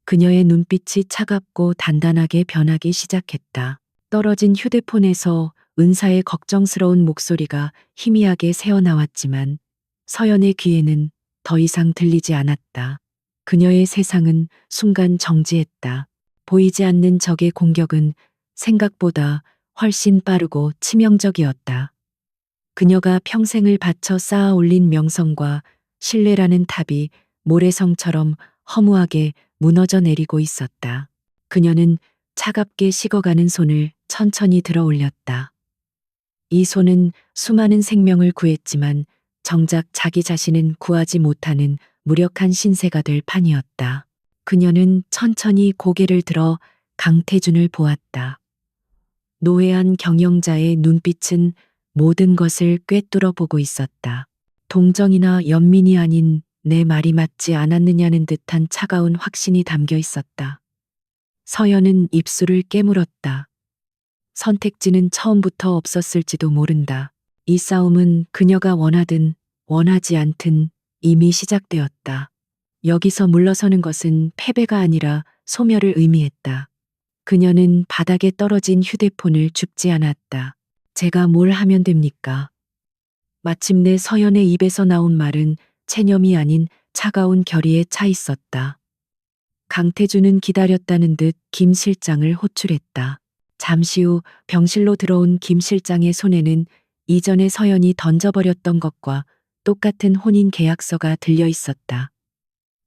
그녀의 눈빛이 차갑고 단단하게 변하기 시작했다. 떨어진 휴대폰에서 은사의 걱정스러운 목소리가 희미하게 새어나왔지만 서연의 귀에는 더 이상 들리지 않았다. 그녀의 세상은 순간 정지했다. 보이지 않는 적의 공격은 생각보다 훨씬 빠르고 치명적이었다. 그녀가 평생을 바쳐 쌓아 올린 명성과 신뢰라는 탑이 모래성처럼 허무하게 무너져 내리고 있었다. 그녀는 차갑게 식어가는 손을 천천히 들어 올렸다. 이 손은 수많은 생명을 구했지만 정작 자기 자신은 구하지 못하는 무력한 신세가 될 판이었다. 그녀는 천천히 고개를 들어 강태준을 보았다. 노회한 경영자의 눈빛은 모든 것을 꿰뚫어 보고 있었다. 동정이나 연민이 아닌 내 말이 맞지 않았느냐는 듯한 차가운 확신이 담겨 있었다. 서연은 입술을 깨물었다. 선택지는 처음부터 없었을지도 모른다. 이 싸움은 그녀가 원하든 원하지 않든 이미 시작되었다. 여기서 물러서는 것은 패배가 아니라 소멸을 의미했다. 그녀는 바닥에 떨어진 휴대폰을 줍지 않았다. 제가 뭘 하면 됩니까? 마침내 서연의 입에서 나온 말은 체념이 아닌 차가운 결의에 차 있었다. 강태준은 기다렸다는 듯 김 실장을 호출했다. 잠시 후 병실로 들어온 김 실장의 손에는 이전에 서연이 던져버렸던 것과 똑같은 혼인 계약서가 들려 있었다.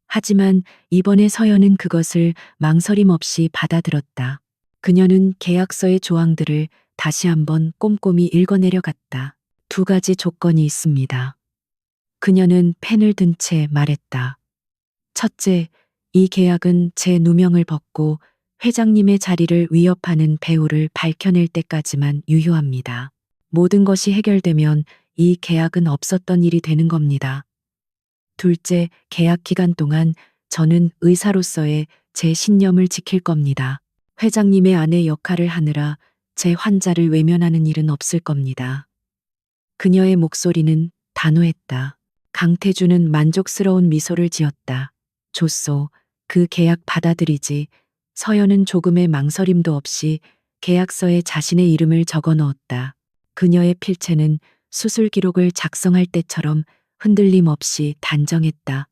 하지만 이번에 서연은 그것을 망설임 없이 받아들었다. 그녀는 계약서의 조항들을 다시 한번 꼼꼼히 읽어내려갔다. 두 가지 조건이 있습니다. 그녀는 펜을 든 채 말했다. 첫째, 이 계약은 제 누명을 벗고 회장님의 자리를 위협하는 배우를 밝혀낼 때까지만 유효합니다. 모든 것이 해결되면 이 계약은 없었던 일이 되는 겁니다. 둘째, 계약 기간 동안 저는 의사로서의 제 신념을 지킬 겁니다. 회장님의 아내 역할을 하느라 제 환자를 외면하는 일은 없을 겁니다. 그녀의 목소리는 단호했다. 강태주는 만족스러운 미소를 지었다. 좋소. 그 계약 받아들이지. 서연은 조금의 망설임도 없이 계약서에 자신의 이름을 적어 넣었다. 그녀의 필체는 수술 기록을 작성할 때처럼 흔들림 없이 단정했다.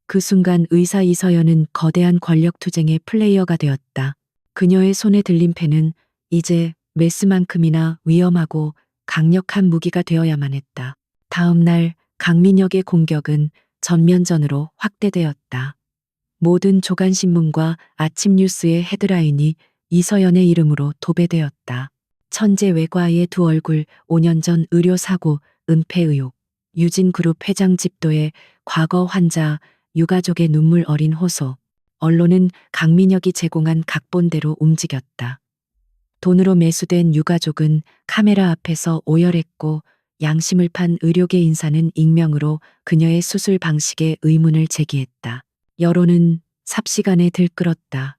그 순간 의사 이서연은 거대한 권력 투쟁의 플레이어가 되었다. 그녀의 손에 들린 펜은 이제 메스만큼이나 위험하고 강력한 무기가 되어야만 했다. 다음 날 강민혁의 공격은 전면전으로 확대되었다. 모든 조간신문과 아침 뉴스의 헤드라인이 이서연의 이름으로 도배되었다. 천재 외과의 두 얼굴, 5년 전 의료사고, 은폐 의혹, 유진그룹 회장 집도의 과거 환자, 유가족의 눈물 어린 호소. 언론은 강민혁이 제공한 각본대로 움직였다. 돈으로 매수된 유가족은 카메라 앞에서 오열했고 양심을 판 의료계 인사는 익명으로 그녀의 수술 방식에 의문을 제기했다. 여론은 삽시간에 들끓었다.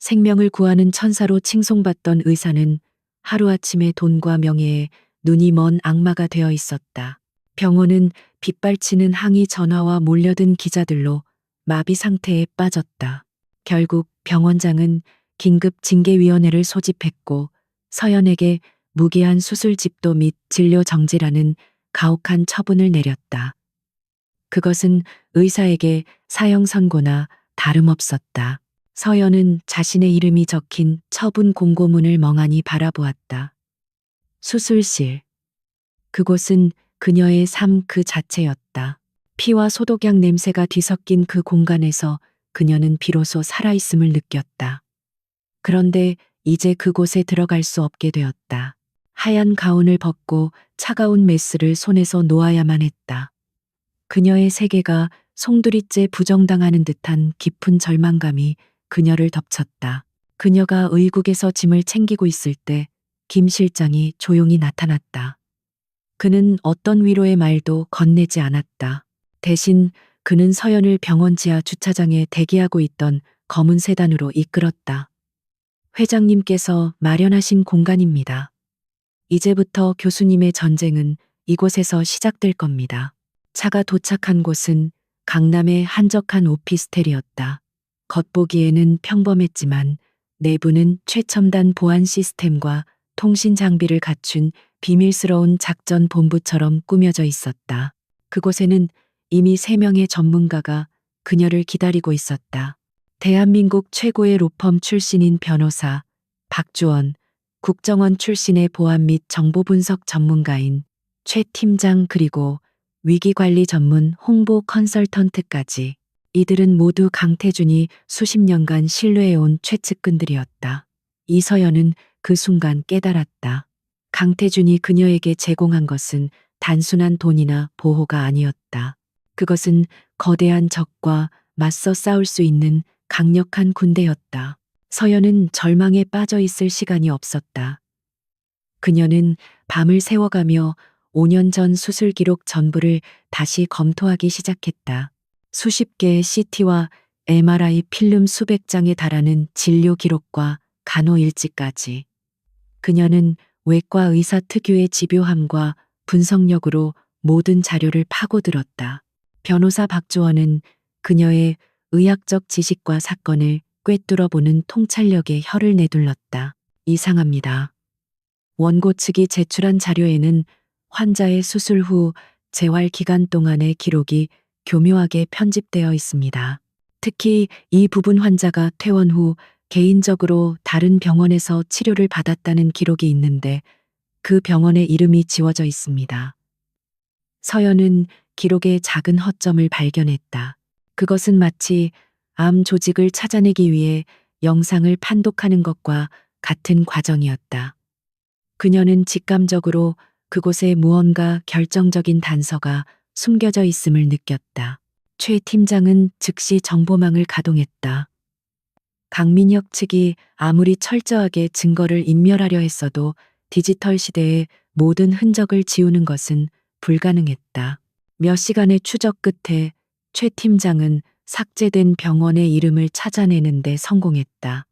생명을 구하는 천사로 칭송받던 의사는 하루아침에 돈과 명예에 눈이 먼 악마가 되어 있었다. 병원은 빗발치는 항의 전화와 몰려든 기자들로 마비 상태에 빠졌다. 결국 병원장은 긴급 징계위원회를 소집했고 서연에게 무기한 수술 집도 및 진료 정지라는 가혹한 처분을 내렸다. 그것은 의사에게 사형 선고나 다름없었다. 서연은 자신의 이름이 적힌 처분 공고문을 멍하니 바라보았다. 수술실. 그곳은 그녀의 삶 그 자체였다. 피와 소독약 냄새가 뒤섞인 그 공간에서 그녀는 비로소 살아있음을 느꼈다. 그런데 이제 그곳에 들어갈 수 없게 되었다. 하얀 가운을 벗고 차가운 메스를 손에서 놓아야만 했다. 그녀의 세계가 송두리째 부정당하는 듯한 깊은 절망감이 그녀를 덮쳤다. 그녀가 의국에서 짐을 챙기고 있을 때 김 실장이 조용히 나타났다. 그는 어떤 위로의 말도 건네지 않았다. 대신 그는 서연을 병원 지하 주차장에 대기하고 있던 검은 세단으로 이끌었다. 회장님께서 마련하신 공간입니다. 이제부터 교수님의 전쟁은 이곳에서 시작될 겁니다. 차가 도착한 곳은 강남의 한적한 오피스텔이었다. 겉보기에는 평범했지만 내부는 최첨단 보안 시스템과 통신 장비를 갖춘 비밀스러운 작전 본부처럼 꾸며져 있었다. 그곳에는 이미 3명의 전문가가 그녀를 기다리고 있었다. 대한민국 최고의 로펌 출신인 변호사 박주원, 국정원 출신의 보안 및 정보 분석 전문가인 최 팀장 그리고 위기관리 전문 홍보 컨설턴트까지. 이들은 모두 강태준이 수십 년간 신뢰해온 최측근들이었다. 이서연은 그 순간 깨달았다. 강태준이 그녀에게 제공한 것은 단순한 돈이나 보호가 아니었다. 그것은 거대한 적과 맞서 싸울 수 있는 강력한 군대였다. 서연은 절망에 빠져 있을 시간이 없었다. 그녀는 밤을 새워가며 5년 전 수술 기록 전부를 다시 검토하기 시작했다. 수십 개의 CT와 MRI 필름 수백 장에 달하는 진료 기록과 간호 일지까지. 그녀는 외과 의사 특유의 집요함과 분석력으로 모든 자료를 파고들었다. 변호사 박주원은 그녀의 의학적 지식과 사건을 꿰뚫어보는 통찰력에 혀를 내둘렀다. 이상합니다. 원고 측이 제출한 자료에는 환자의 수술 후 재활 기간 동안의 기록이 교묘하게 편집되어 있습니다. 특히 이 부분 환자가 퇴원 후 개인적으로 다른 병원에서 치료를 받았다는 기록이 있는데 그 병원의 이름이 지워져 있습니다. 서연은 기록에 작은 허점을 발견했다. 그것은 마치 암 조직을 찾아내기 위해 영상을 판독하는 것과 같은 과정이었다. 그녀는 직감적으로 그곳에 무언가 결정적인 단서가 숨겨져 있음을 느꼈다. 최 팀장은 즉시 정보망을 가동했다. 강민혁 측이 아무리 철저하게 증거를 인멸하려 했어도 디지털 시대의 모든 흔적을 지우는 것은 불가능했다. 몇 시간의 추적 끝에 최 팀장은 삭제된 병원의 이름을 찾아내는 데 성공했다.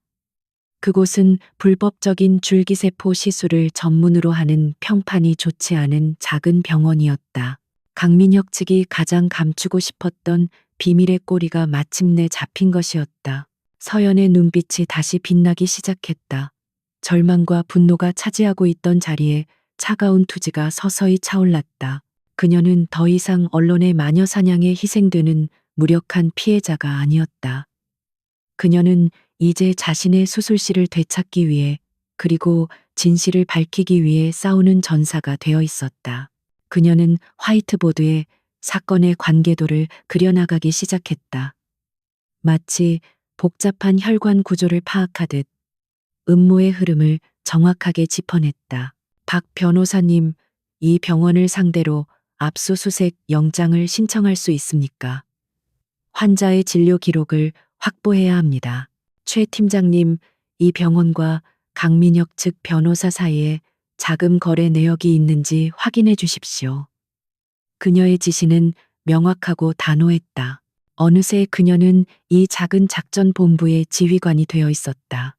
그곳은 불법적인 줄기세포 시술을 전문으로 하는 평판이 좋지 않은 작은 병원이었다. 강민혁 측이 가장 감추고 싶었던 비밀의 꼬리가 마침내 잡힌 것이었다. 서연의 눈빛이 다시 빛나기 시작했다. 절망과 분노가 차지하고 있던 자리에 차가운 투지가 서서히 차올랐다. 그녀는 더 이상 언론의 마녀 사냥에 희생되는 무력한 피해자가 아니었다. 그녀는 이제 자신의 수술실을 되찾기 위해 그리고 진실을 밝히기 위해 싸우는 전사가 되어 있었다. 그녀는 화이트보드에 사건의 관계도를 그려나가기 시작했다. 마치 복잡한 혈관 구조를 파악하듯 음모의 흐름을 정확하게 짚어냈다. 박 변호사님, 이 병원을 상대로 압수수색 영장을 신청할 수 있습니까? 환자의 진료 기록을 확보해야 합니다. 최 팀장님, 이 병원과 강민혁 측 변호사 사이에 자금 거래 내역이 있는지 확인해 주십시오. 그녀의 지시는 명확하고 단호했다. 어느새 그녀는 이 작은 작전 본부의 지휘관이 되어 있었다.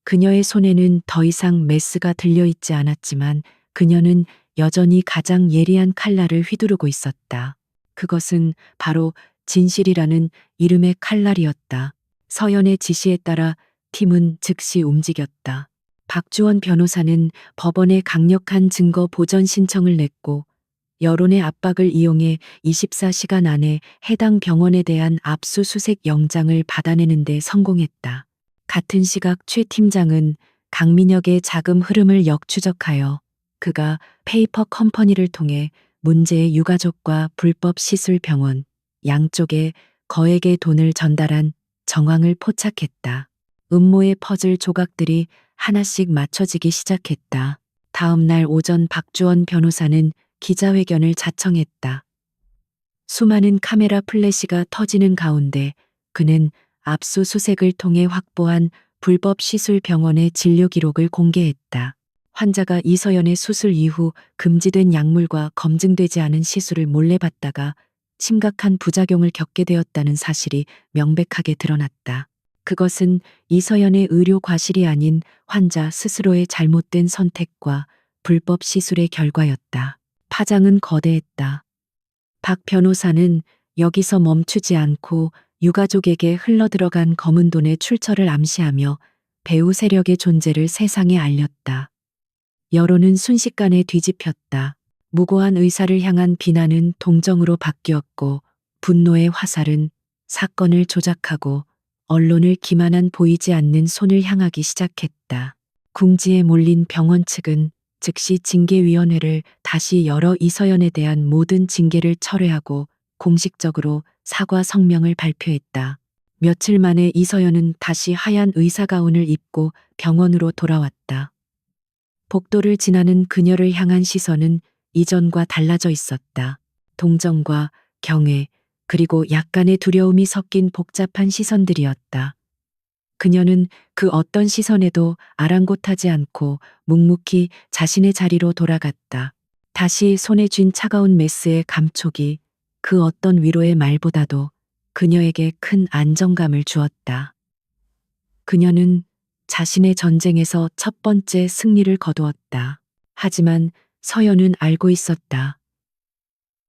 그녀의 손에는 더 이상 메스가 들려있지 않았지만 그녀는 여전히 가장 예리한 칼날을 휘두르고 있었다. 그것은 바로 진실이라는 이름의 칼날이었다. 서연의 지시에 따라 팀은 즉시 움직였다. 박주원 변호사는 법원에 강력한 증거 보전 신청을 냈고 여론의 압박을 이용해 24시간 안에 해당 병원에 대한 압수수색 영장을 받아내는 데 성공했다. 같은 시각 최 팀장은 강민혁의 자금 흐름을 역추적하여 그가 페이퍼 컴퍼니를 통해 문제의 유가족과 불법 시술 병원 양쪽에 거액의 돈을 전달한 정황을 포착했다. 음모의 퍼즐 조각들이 하나씩 맞춰지기 시작했다. 다음 날 오전 박주원 변호사는 기자회견을 자청했다. 수많은 카메라 플래시가 터지는 가운데 그는 압수수색을 통해 확보한 불법 시술 병원의 진료 기록을 공개했다. 환자가 이서연의 수술 이후 금지된 약물과 검증되지 않은 시술을 몰래 받다가 심각한 부작용을 겪게 되었다는 사실이 명백하게 드러났다. 그것은 이서연의 의료 과실이 아닌 환자 스스로의 잘못된 선택과 불법 시술의 결과였다. 파장은 거대했다. 박 변호사는 여기서 멈추지 않고 유가족에게 흘러들어간 검은 돈의 출처를 암시하며 배후 세력의 존재를 세상에 알렸다. 여론은 순식간에 뒤집혔다. 무고한 의사를 향한 비난은 동정으로 바뀌었고 분노의 화살은 사건을 조작하고 언론을 기만한 보이지 않는 손을 향하기 시작했다. 궁지에 몰린 병원 측은 즉시 징계위원회를 다시 열어 이서연에 대한 모든 징계를 철회하고 공식적으로 사과 성명을 발표했다. 며칠 만에 이서연은 다시 하얀 의사가운을 입고 병원으로 돌아왔다. 복도를 지나는 그녀를 향한 시선은 이전과 달라져 있었다. 동정과 경외, 그리고 약간의 두려움이 섞인 복잡한 시선들이었다. 그녀는 그 어떤 시선에도 아랑곳하지 않고 묵묵히 자신의 자리로 돌아갔다. 다시 손에 쥔 차가운 메스의 감촉이 그 어떤 위로의 말보다도 그녀에게 큰 안정감을 주었다. 그녀는 자신의 전쟁에서 첫 번째 승리를 거두었다. 하지만 서연은 알고 있었다.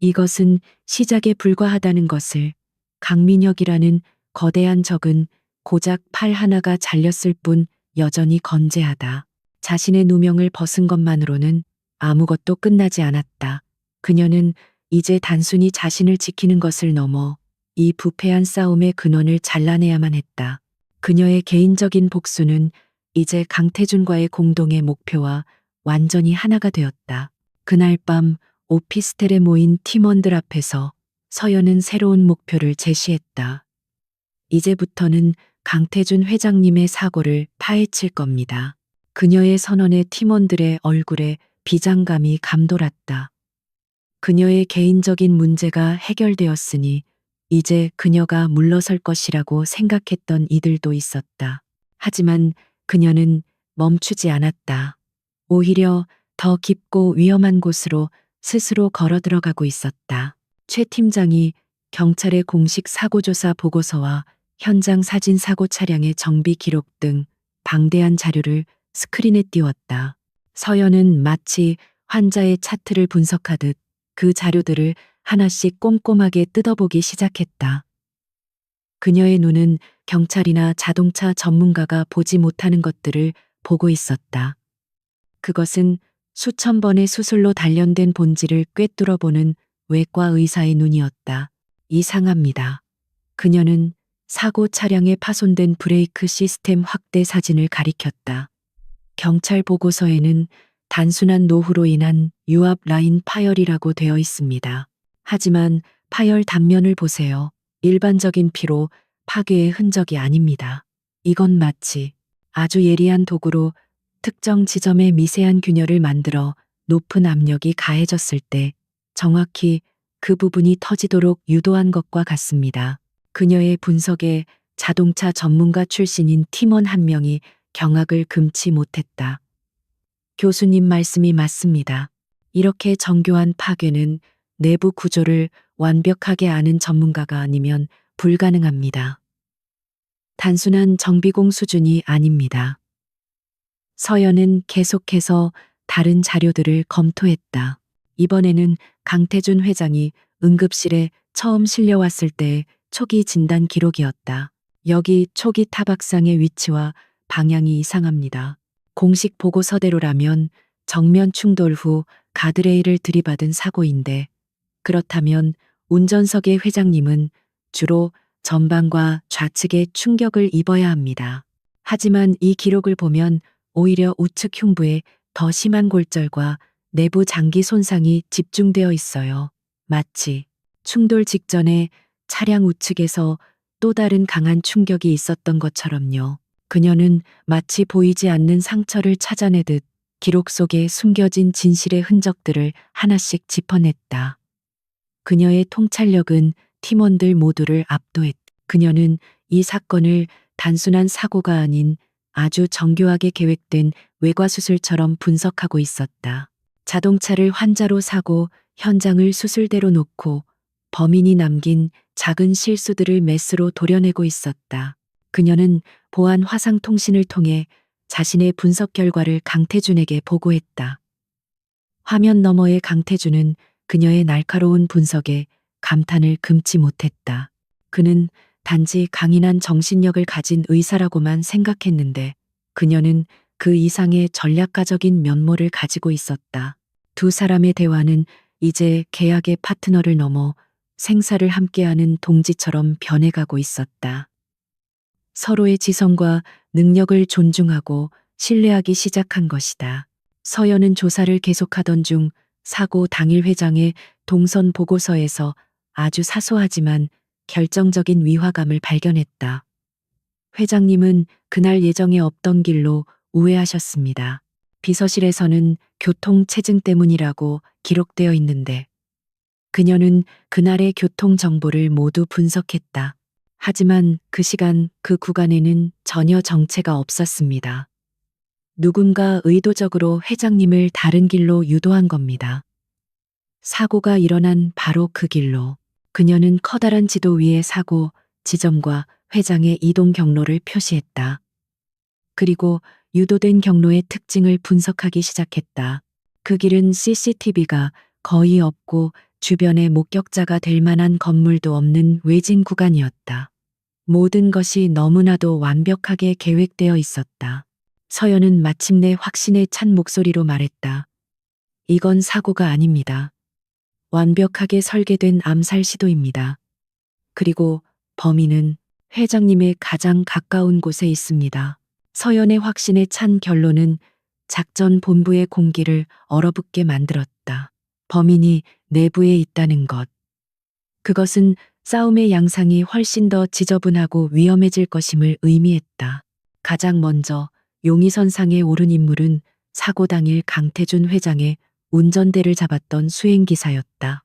이것은 시작에 불과하다는 것을. 강민혁이라는 거대한 적은 고작 팔 하나가 잘렸을 뿐 여전히 건재하다. 자신의 누명을 벗은 것만으로는 아무것도 끝나지 않았다. 그녀는 이제 단순히 자신을 지키는 것을 넘어 이 부패한 싸움의 근원을 잘라내야만 했다. 그녀의 개인적인 복수는 이제 강태준과의 공동의 목표와 완전히 하나가 되었다. 그날 밤 오피스텔에 모인 팀원들 앞에서 서연은 새로운 목표를 제시했다. 이제부터는 강태준 회장님의 사고를 파헤칠 겁니다. 그녀의 선언에 팀원들의 얼굴에 비장감이 감돌았다. 그녀의 개인적인 문제가 해결되었으니 이제 그녀가 물러설 것이라고 생각했던 이들도 있었다. 하지만 그녀는 멈추지 않았다. 오히려 더 깊고 위험한 곳으로 스스로 걸어 들어가고 있었다. 최 팀장이 경찰의 공식 사고조사 보고서와 현장 사진 사고 차량의 정비 기록 등 방대한 자료를 스크린에 띄웠다. 서연은 마치 환자의 차트를 분석하듯 그 자료들을 하나씩 꼼꼼하게 뜯어보기 시작했다. 그녀의 눈은 경찰이나 자동차 전문가가 보지 못하는 것들을 보고 있었다. 그것은 수천 번의 수술로 단련된 본질을 꿰뚫어보는 외과 의사의 눈이었다. 이상합니다. 그녀는 사고 차량에 파손된 브레이크 시스템 확대 사진을 가리켰다. 경찰 보고서에는 단순한 노후로 인한 유압 라인 파열이라고 되어 있습니다. 하지만 파열 단면을 보세요. 일반적인 피로 파괴의 흔적이 아닙니다. 이건 마치 아주 예리한 도구로 특정 지점에 미세한 균열을 만들어 높은 압력이 가해졌을 때 정확히 그 부분이 터지도록 유도한 것과 같습니다. 그녀의 분석에 자동차 전문가 출신인 팀원 한 명이 경악을 금치 못했다. 교수님 말씀이 맞습니다. 이렇게 정교한 파괴는 내부 구조를 완벽하게 아는 전문가가 아니면 불가능합니다. 단순한 정비공 수준이 아닙니다. 서연은 계속해서 다른 자료들을 검토했다. 이번에는 강태준 회장이 응급실에 처음 실려왔을 때의 초기 진단 기록이었다. 여기 초기 타박상의 위치와 방향이 이상합니다. 공식 보고서대로라면 정면 충돌 후 가드레일을 들이받은 사고인데 그렇다면 운전석의 회장님은 주로 전방과 좌측에 충격을 입어야 합니다. 하지만 이 기록을 보면 오히려 우측 흉부에 더 심한 골절과 내부 장기 손상이 집중되어 있어요. 마치 충돌 직전에 차량 우측에서 또 다른 강한 충격이 있었던 것처럼요. 그녀는 마치 보이지 않는 상처를 찾아내듯 기록 속에 숨겨진 진실의 흔적들을 하나씩 짚어냈다. 그녀의 통찰력은 팀원들 모두를 압도했다. 그녀는 이 사건을 단순한 사고가 아닌 아주 정교하게 계획된 외과수술처럼 분석하고 있었다. 자동차를 환자로 사고 현장을 수술대로 놓고 범인이 남긴 작은 실수들을 메스로 도려내고 있었다. 그녀는 보안 화상 통신을 통해 자신의 분석 결과를 강태준에게 보고했다. 화면 너머의 강태준은 그녀의 날카로운 분석에 감탄을 금치 못했다. 그는 단지 강인한 정신력을 가진 의사라고만 생각했는데 그녀는 그 이상의 전략가적인 면모를 가지고 있었다. 두 사람의 대화는 이제 계약의 파트너를 넘어 생사를 함께하는 동지처럼 변해가고 있었다. 서로의 지성과 능력을 존중하고 신뢰하기 시작한 것이다. 서연은 조사를 계속하던 중 사고 당일 회장의 동선 보고서에서 아주 사소하지만 결정적인 위화감을 발견했다. 회장님은 그날 예정에 없던 길로 우회하셨습니다. 비서실에서는 교통 체증 때문이라고 기록되어 있는데 그녀는 그날의 교통 정보를 모두 분석했다. 하지만 그 시간 그 구간에는 전혀 정체가 없었습니다. 누군가 의도적으로 회장님을 다른 길로 유도한 겁니다. 사고가 일어난 바로 그 길로 그녀는 커다란 지도 위에 사고 지점과 회장의 이동 경로를 표시했다. 그리고 유도된 경로의 특징을 분석하기 시작했다. 그 길은 CCTV가 거의 없고 주변에 목격자가 될 만한 건물도 없는 외진 구간이었다. 모든 것이 너무나도 완벽하게 계획되어 있었다. 서연은 마침내 확신에 찬 목소리로 말했다. 이건 사고가 아닙니다. 완벽하게 설계된 암살 시도입니다. 그리고 범인은 회장님의 가장 가까운 곳에 있습니다. 서연의 확신에 찬 결론은 작전 본부의 공기를 얼어붙게 만들었다. 범인이 내부에 있다는 것. 그것은 싸움의 양상이 훨씬 더 지저분하고 위험해질 것임을 의미했다. 가장 먼저 용의선상에 오른 인물은 사고 당일 강태준 회장의 운전대를 잡았던 수행기사였다.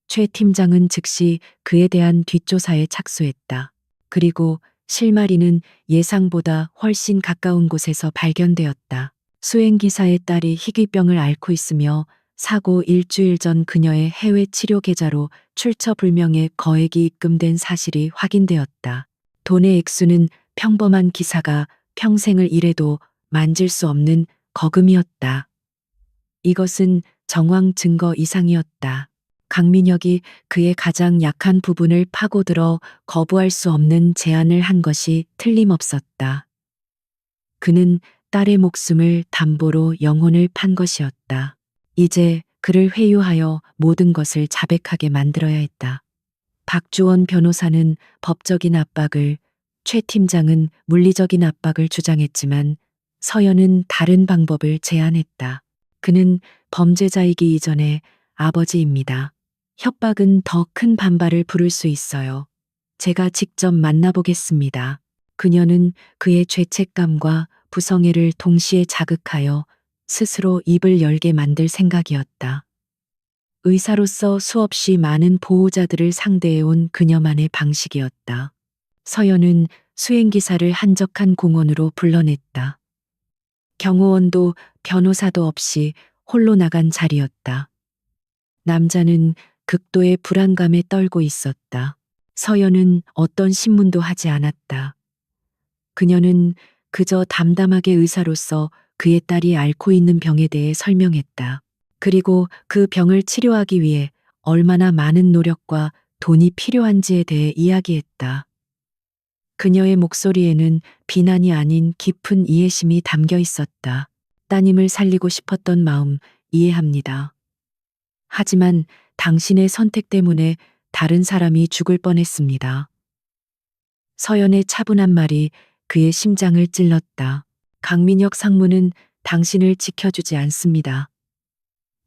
최 팀장은 즉시 그에 대한 뒷조사에 착수했다. 그리고 실마리는 예상보다 훨씬 가까운 곳에서 발견되었다. 수행기사의 딸이 희귀병을 앓고 있으며 사고 일주일 전 그녀의 해외 치료 계좌로 출처 불명의 거액이 입금된 사실이 확인되었다. 돈의 액수는 평범한 기사가 평생을 일해도 만질 수 없는 거금이었다. 이것은 정황 증거 이상이었다. 강민혁이 그의 가장 약한 부분을 파고들어 거부할 수 없는 제안을 한 것이 틀림없었다. 그는 딸의 목숨을 담보로 영혼을 판 것이었다. 이제 그를 회유하여 모든 것을 자백하게 만들어야 했다. 박주원 변호사는 법적인 압박을, 최 팀장은 물리적인 압박을 주장했지만 서연은 다른 방법을 제안했다. 그는 범죄자이기 이전에 아버지입니다. 협박은 더 큰 반발을 부를 수 있어요. 제가 직접 만나보겠습니다. 그녀는 그의 죄책감과 부성애를 동시에 자극하여 스스로 입을 열게 만들 생각이었다. 의사로서 수없이 많은 보호자들을 상대해온 그녀만의 방식이었다. 서연은 수행기사를 한적한 공원으로 불러냈다. 경호원도 변호사도 없이 홀로 나간 자리였다. 남자는 극도의 불안감에 떨고 있었다. 서연은 어떤 신문도 하지 않았다. 그녀는 그저 담담하게 의사로서 그의 딸이 앓고 있는 병에 대해 설명했다. 그리고 그 병을 치료하기 위해 얼마나 많은 노력과 돈이 필요한지에 대해 이야기했다. 그녀의 목소리에는 비난이 아닌 깊은 이해심이 담겨 있었다. 따님을 살리고 싶었던 마음 이해합니다. 하지만 당신의 선택 때문에 다른 사람이 죽을 뻔했습니다. 서연의 차분한 말이 그의 심장을 찔렀다. 강민혁 상무는 당신을 지켜주지 않습니다.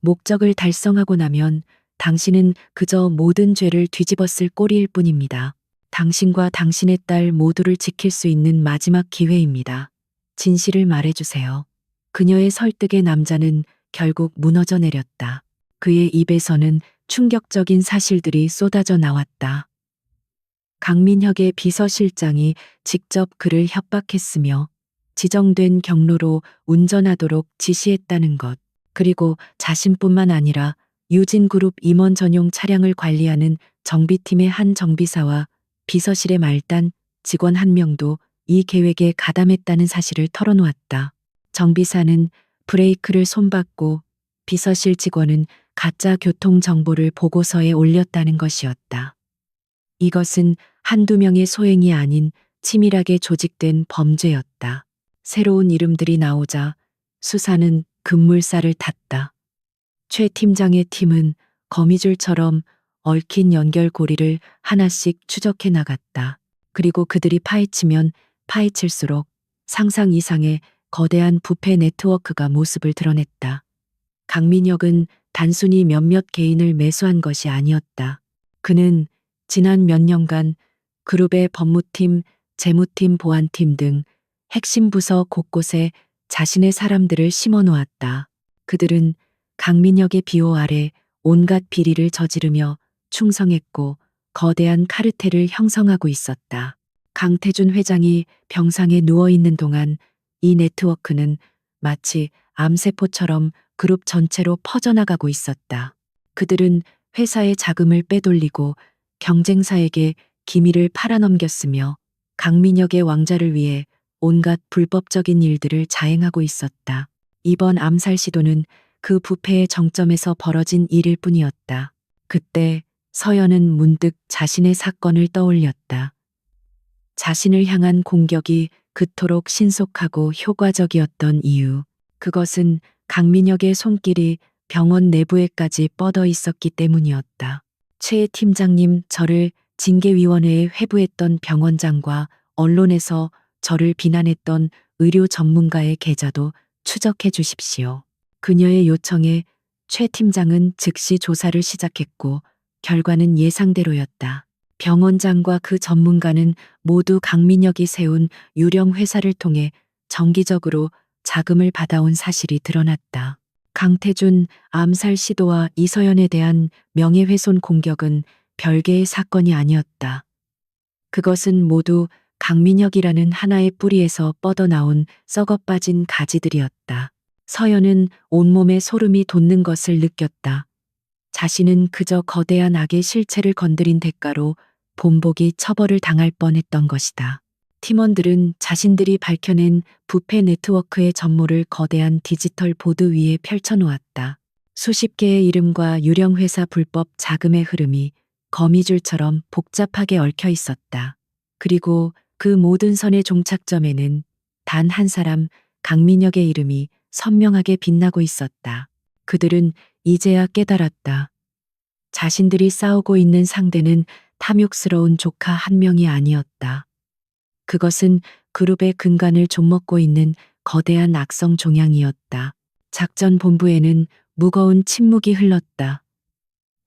목적을 달성하고 나면 당신은 그저 모든 죄를 뒤집었을 꼴일 뿐입니다. 당신과 당신의 딸 모두를 지킬 수 있는 마지막 기회입니다. 진실을 말해주세요. 그녀의 설득에 남자는 결국 무너져 내렸다. 그의 입에서는 충격적인 사실들이 쏟아져 나왔다. 강민혁의 비서실장이 직접 그를 협박했으며 지정된 경로로 운전하도록 지시했다는 것, 그리고 자신뿐만 아니라 유진그룹 임원 전용 차량을 관리하는 정비팀의 한 정비사와 비서실의 말단 직원 한 명도 이 계획에 가담했다는 사실을 털어놓았다. 정비사는 브레이크를 손봤고 비서실 직원은 가짜 교통 정보를 보고서에 올렸다는 것이었다. 이것은 한두 명의 소행이 아닌 치밀하게 조직된 범죄였다. 새로운 이름들이 나오자 수사는 급물살을 탔다. 최 팀장의 팀은 거미줄처럼 얽힌 연결고리를 하나씩 추적해 나갔다. 그리고 그들이 파헤치면 파헤칠수록 상상 이상의 거대한 부패 네트워크가 모습을 드러냈다. 강민혁은 단순히 몇몇 개인을 매수한 것이 아니었다. 그는 지난 몇 년간 그룹의 법무팀, 재무팀, 보안팀 등 핵심 부서 곳곳에 자신의 사람들을 심어 놓았다. 그들은 강민혁의 비호 아래 온갖 비리를 저지르며 충성했고 거대한 카르텔을 형성하고 있었다. 강태준 회장이 병상에 누워 있는 동안 이 네트워크는 마치 암세포처럼 그룹 전체로 퍼져나가고 있었다. 그들은 회사의 자금을 빼돌리고 경쟁사에게 기밀을 팔아넘겼으며 강민혁의 왕좌를 위해 온갖 불법적인 일들을 자행하고 있었다. 이번 암살 시도는 그 부패의 정점에서 벌어진 일일 뿐이었다. 그때 서연은 문득 자신의 사건을 떠올렸다. 자신을 향한 공격이 그토록 신속하고 효과적이었던 이유. 그것은 강민혁의 손길이 병원 내부에까지 뻗어 있었기 때문이었다. 최 팀장님, 저를 징계위원회에 회부했던 병원장과 언론에서 저를 비난했던 의료 전문가의 계좌도 추적해 주십시오. 그녀의 요청에 최 팀장은 즉시 조사를 시작했고 결과는 예상대로였다. 병원장과 그 전문가는 모두 강민혁이 세운 유령 회사를 통해 정기적으로 자금을 받아온 사실이 드러났다. 강태준 암살 시도와 이서연에 대한 명예훼손 공격은 별개의 사건이 아니었다. 그것은 모두 강민혁이라는 하나의 뿌리에서 뻗어나온 썩어빠진 가지들이었다. 서연은 온몸에 소름이 돋는 것을 느꼈다. 자신은 그저 거대한 악의 실체를 건드린 대가로 본보기 처벌을 당할 뻔했던 것이다. 팀원들은 자신들이 밝혀낸 부패 네트워크의 전모를 거대한 디지털 보드 위에 펼쳐놓았다. 수십 개의 이름과 유령 회사 불법 자금의 흐름이 거미줄처럼 복잡하게 얽혀 있었다. 그리고 그 모든 선의 종착점에는 단 한 사람 강민혁의 이름이 선명하게 빛나고 있었다. 그들은 이제야 깨달았다. 자신들이 싸우고 있는 상대는 탐욕스러운 조카 한 명이 아니었다. 그것은 그룹의 근간을 좀먹고 있는 거대한 악성 종양이었다. 작전 본부에는 무거운 침묵이 흘렀다.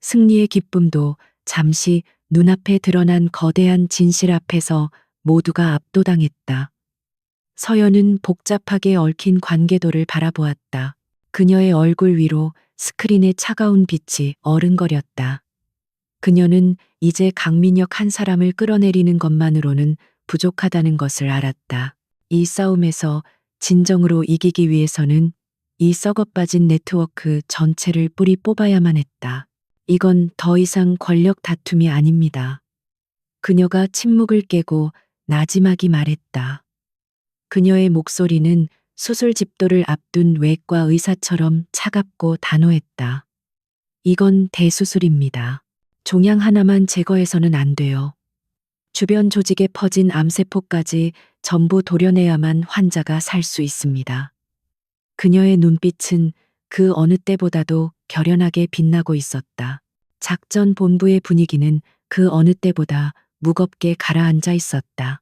승리의 기쁨도 잠시 눈앞에 드러난 거대한 진실 앞에서 모두가 압도당했다. 서연은 복잡하게 얽힌 관계도를 바라보았다. 그녀의 얼굴 위로 스크린의 차가운 빛이 어른거렸다. 그녀는 이제 강민혁 한 사람을 끌어내리는 것만으로는 부족하다는 것을 알았다. 이 싸움에서 진정으로 이기기 위해서는 이 썩어빠진 네트워크 전체를 뿌리 뽑아야만 했다. 이건 더 이상 권력 다툼이 아닙니다. 그녀가 침묵을 깨고 나지막이 말했다. 그녀의 목소리는 수술 집도를 앞둔 외과 의사처럼 차갑고 단호했다. 이건 대수술입니다. 종양 하나만 제거해서는 안 돼요. 주변 조직에 퍼진 암세포까지 전부 도려내야만 환자가 살 수 있습니다. 그녀의 눈빛은 그 어느 때보다도 결연하게 빛나고 있었다. 작전 본부의 분위기는 그 어느 때보다 무겁게 가라앉아 있었다.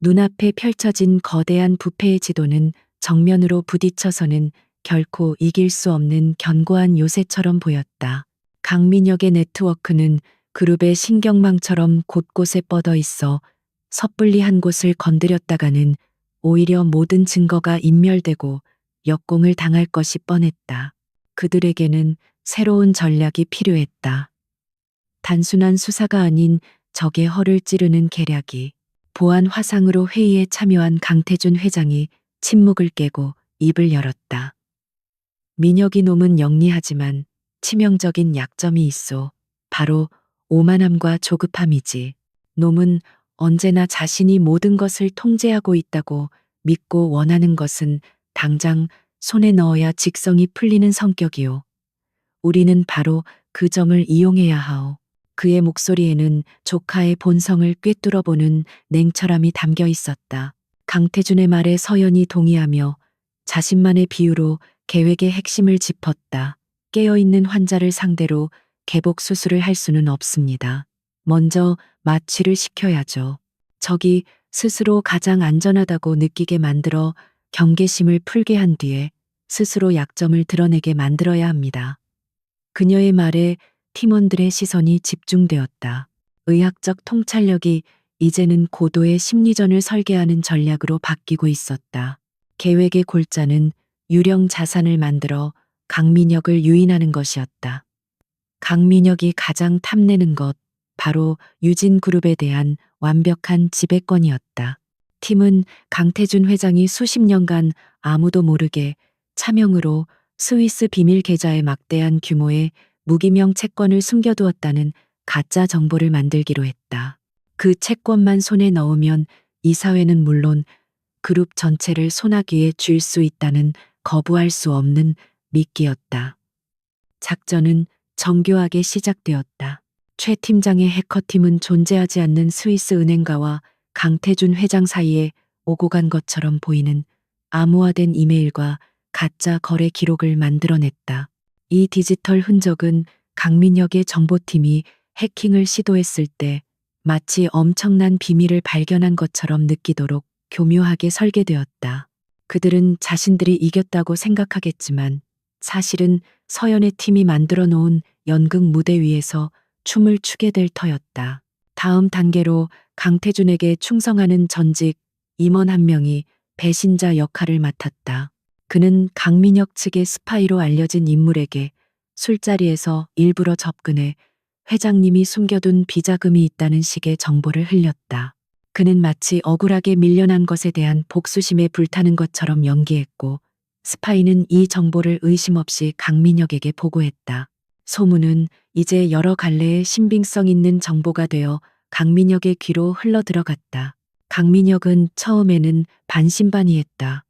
눈앞에 펼쳐진 거대한 부패의 지도는 정면으로 부딪혀서는 결코 이길 수 없는 견고한 요새처럼 보였다. 강민혁의 네트워크는 그룹의 신경망처럼 곳곳에 뻗어 있어 섣불리 한 곳을 건드렸다가는 오히려 모든 증거가 인멸되고 역공을 당할 것이 뻔했다. 그들에게는 새로운 전략이 필요했다. 단순한 수사가 아닌 적의 허를 찌르는 계략이. 보안 화상으로 회의에 참여한 강태준 회장이 침묵을 깨고 입을 열었다. 민혁이 놈은 영리하지만 치명적인 약점이 있어. 바로 오만함과 조급함이지. 놈은 언제나 자신이 모든 것을 통제하고 있다고 믿고 원하는 것은 당장 손에 넣어야 직성이 풀리는 성격이오. 우리는 바로 그 점을 이용해야 하오. 그의 목소리에는 조카의 본성을 꿰뚫어보는 냉철함이 담겨 있었다. 강태준의 말에 서연이 동의하며 자신만의 비유로 계획의 핵심을 짚었다. 깨어있는 환자를 상대로 개복 수술을 할 수는 없습니다. 먼저 마취를 시켜야죠. 적이 스스로 가장 안전하다고 느끼게 만들어 경계심을 풀게 한 뒤에 스스로 약점을 드러내게 만들어야 합니다. 그녀의 말에 팀원들의 시선이 집중되었다. 의학적 통찰력이 이제는 고도의 심리전을 설계하는 전략으로 바뀌고 있었다. 계획의 골자는 유령 자산을 만들어 강민혁을 유인하는 것이었다. 강민혁이 가장 탐내는 것, 바로 유진그룹에 대한 완벽한 지배권이었다. 팀은 강태준 회장이 수십 년간 아무도 모르게 차명으로 스위스 비밀 계좌에 막대한 규모의 무기명 채권을 숨겨두었다는 가짜 정보를 만들기로 했다. 그 채권만 손에 넣으면 이사회는 물론 그룹 전체를 소나기에 쥘 수 있다는 거부할 수 없는 미끼였다. 작전은 정교하게 시작되었다. 최 팀장의 해커팀은 존재하지 않는 스위스 은행가와 강태준 회장 사이에 오고 간 것처럼 보이는 암호화된 이메일과 가짜 거래 기록을 만들어냈다. 이 디지털 흔적은 강민혁의 정보팀이 해킹을 시도했을 때 마치 엄청난 비밀을 발견한 것처럼 느끼도록 교묘하게 설계되었다. 그들은 자신들이 이겼다고 생각하겠지만 사실은 서연의 팀이 만들어 놓은 연극 무대 위에서 춤을 추게 될 터였다. 다음 단계로 강태준에게 충성하는 전직 임원 한 명이 배신자 역할을 맡았다. 그는 강민혁 측의 스파이로 알려진 인물에게 술자리에서 일부러 접근해 회장님이 숨겨둔 비자금이 있다는 식의 정보를 흘렸다. 그는 마치 억울하게 밀려난 것에 대한 복수심에 불타는 것처럼 연기했고, 스파이는 이 정보를 의심 없이 강민혁에게 보고했다. 소문은 이제 여러 갈래의 신빙성 있는 정보가 되어 강민혁의 귀로 흘러들어갔다. 강민혁은 처음에는 반신반의했다.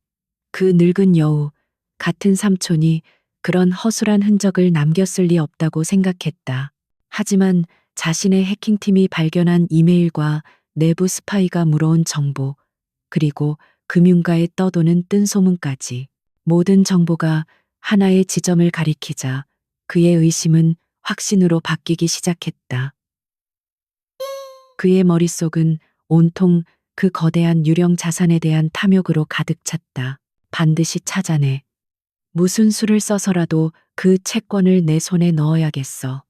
그 늙은 여우, 같은 삼촌이 그런 허술한 흔적을 남겼을 리 없다고 생각했다. 하지만 자신의 해킹팀이 발견한 이메일과 내부 스파이가 물어온 정보, 그리고 금융가에 떠도는 뜬 소문까지 모든 정보가 하나의 지점을 가리키자 그의 의심은 확신으로 바뀌기 시작했다. 그의 머릿속은 온통 그 거대한 유령 자산에 대한 탐욕으로 가득 찼다. 반드시 찾아내. 무슨 수를 써서라도 그 채권을 내 손에 넣어야겠어.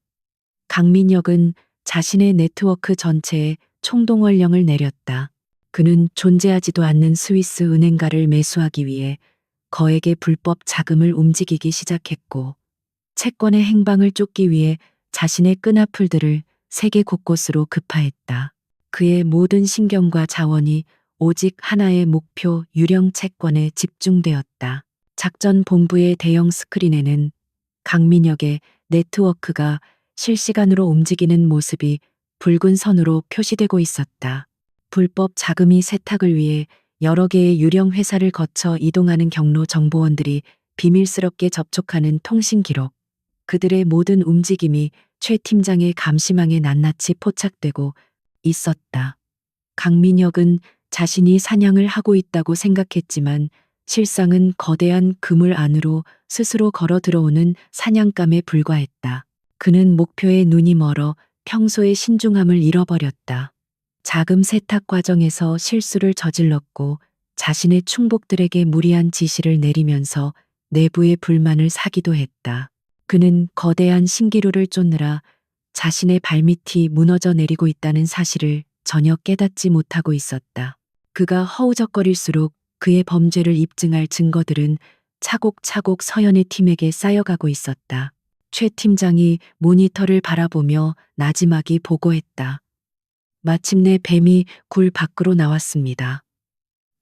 강민혁은 자신의 네트워크 전체에 총동원령을 내렸다. 그는 존재하지도 않는 스위스 은행가를 매수하기 위해 거액의 불법 자금을 움직이기 시작했고, 채권의 행방을 쫓기 위해 자신의 끈앞풀들을 세계 곳곳으로 급파했다. 그의 모든 신경과 자원이 오직 하나의 목표 유령 채권에 집중되었다. 작전 본부의 대형 스크린에는 강민혁의 네트워크가 실시간으로 움직이는 모습이 붉은 선으로 표시되고 있었다. 불법 자금이 세탁을 위해 여러 개의 유령 회사를 거쳐 이동하는 경로 정보원들이 비밀스럽게 접촉하는 통신 기록. 그들의 모든 움직임이 최 팀장의 감시망에 낱낱이 포착되고 있었다. 강민혁은 자신이 사냥을 하고 있다고 생각했지만 실상은 거대한 그물 안으로 스스로 걸어 들어오는 사냥감에 불과했다. 그는 목표에 눈이 멀어 평소의 신중함을 잃어버렸다. 자금 세탁 과정에서 실수를 저질렀고 자신의 충복들에게 무리한 지시를 내리면서 내부의 불만을 사기도 했다. 그는 거대한 신기루를 쫓느라 자신의 발밑이 무너져 내리고 있다는 사실을 전혀 깨닫지 못하고 있었다. 그가 허우적거릴수록 그의 범죄를 입증할 증거들은 차곡차곡 서연의 팀에게 쌓여가고 있었다. 최 팀장이 모니터를 바라보며 나지막이 보고했다. 마침내 뱀이 굴 밖으로 나왔습니다.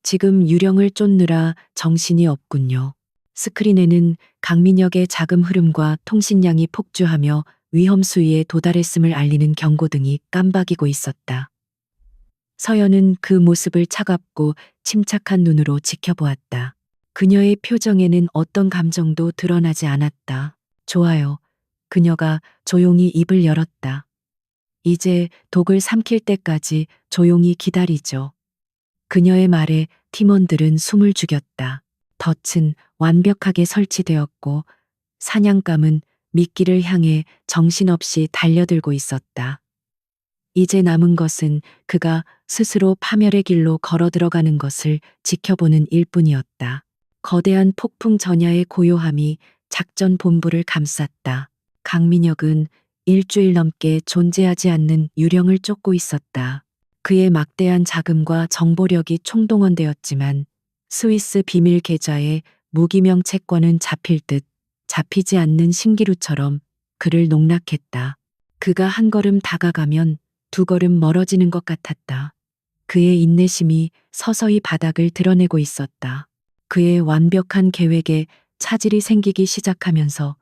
지금 유령을 쫓느라 정신이 없군요. 스크린에는 강민혁의 자금 흐름과 통신량이 폭주하며 위험 수위에 도달했음을 알리는 경고등이 깜박이고 있었다. 서연은 그 모습을 차갑고 침착한 눈으로 지켜보았다. 그녀의 표정에는 어떤 감정도 드러나지 않았다. 좋아요. 그녀가 조용히 입을 열었다. 이제 독을 삼킬 때까지 조용히 기다리죠. 그녀의 말에 팀원들은 숨을 죽였다. 덫은 완벽하게 설치되었고 사냥감은 미끼를 향해 정신없이 달려들고 있었다. 이제 남은 것은 그가 스스로 파멸의 길로 걸어 들어가는 것을 지켜보는 일뿐이었다. 거대한 폭풍 전야의 고요함이 작전 본부를 감쌌다. 강민혁은 일주일 넘게 존재하지 않는 유령을 쫓고 있었다. 그의 막대한 자금과 정보력이 총동원되었지만 스위스 비밀 계좌의 무기명 채권은 잡힐 듯 잡히지 않는 신기루처럼 그를 농락했다. 그가 한 걸음 다가가면 두 걸음 멀어지는 것 같았다. 그의 인내심이 서서히 바닥을 드러내고 있었다. 그의 완벽한 계획에 차질이 생기기 시작하면서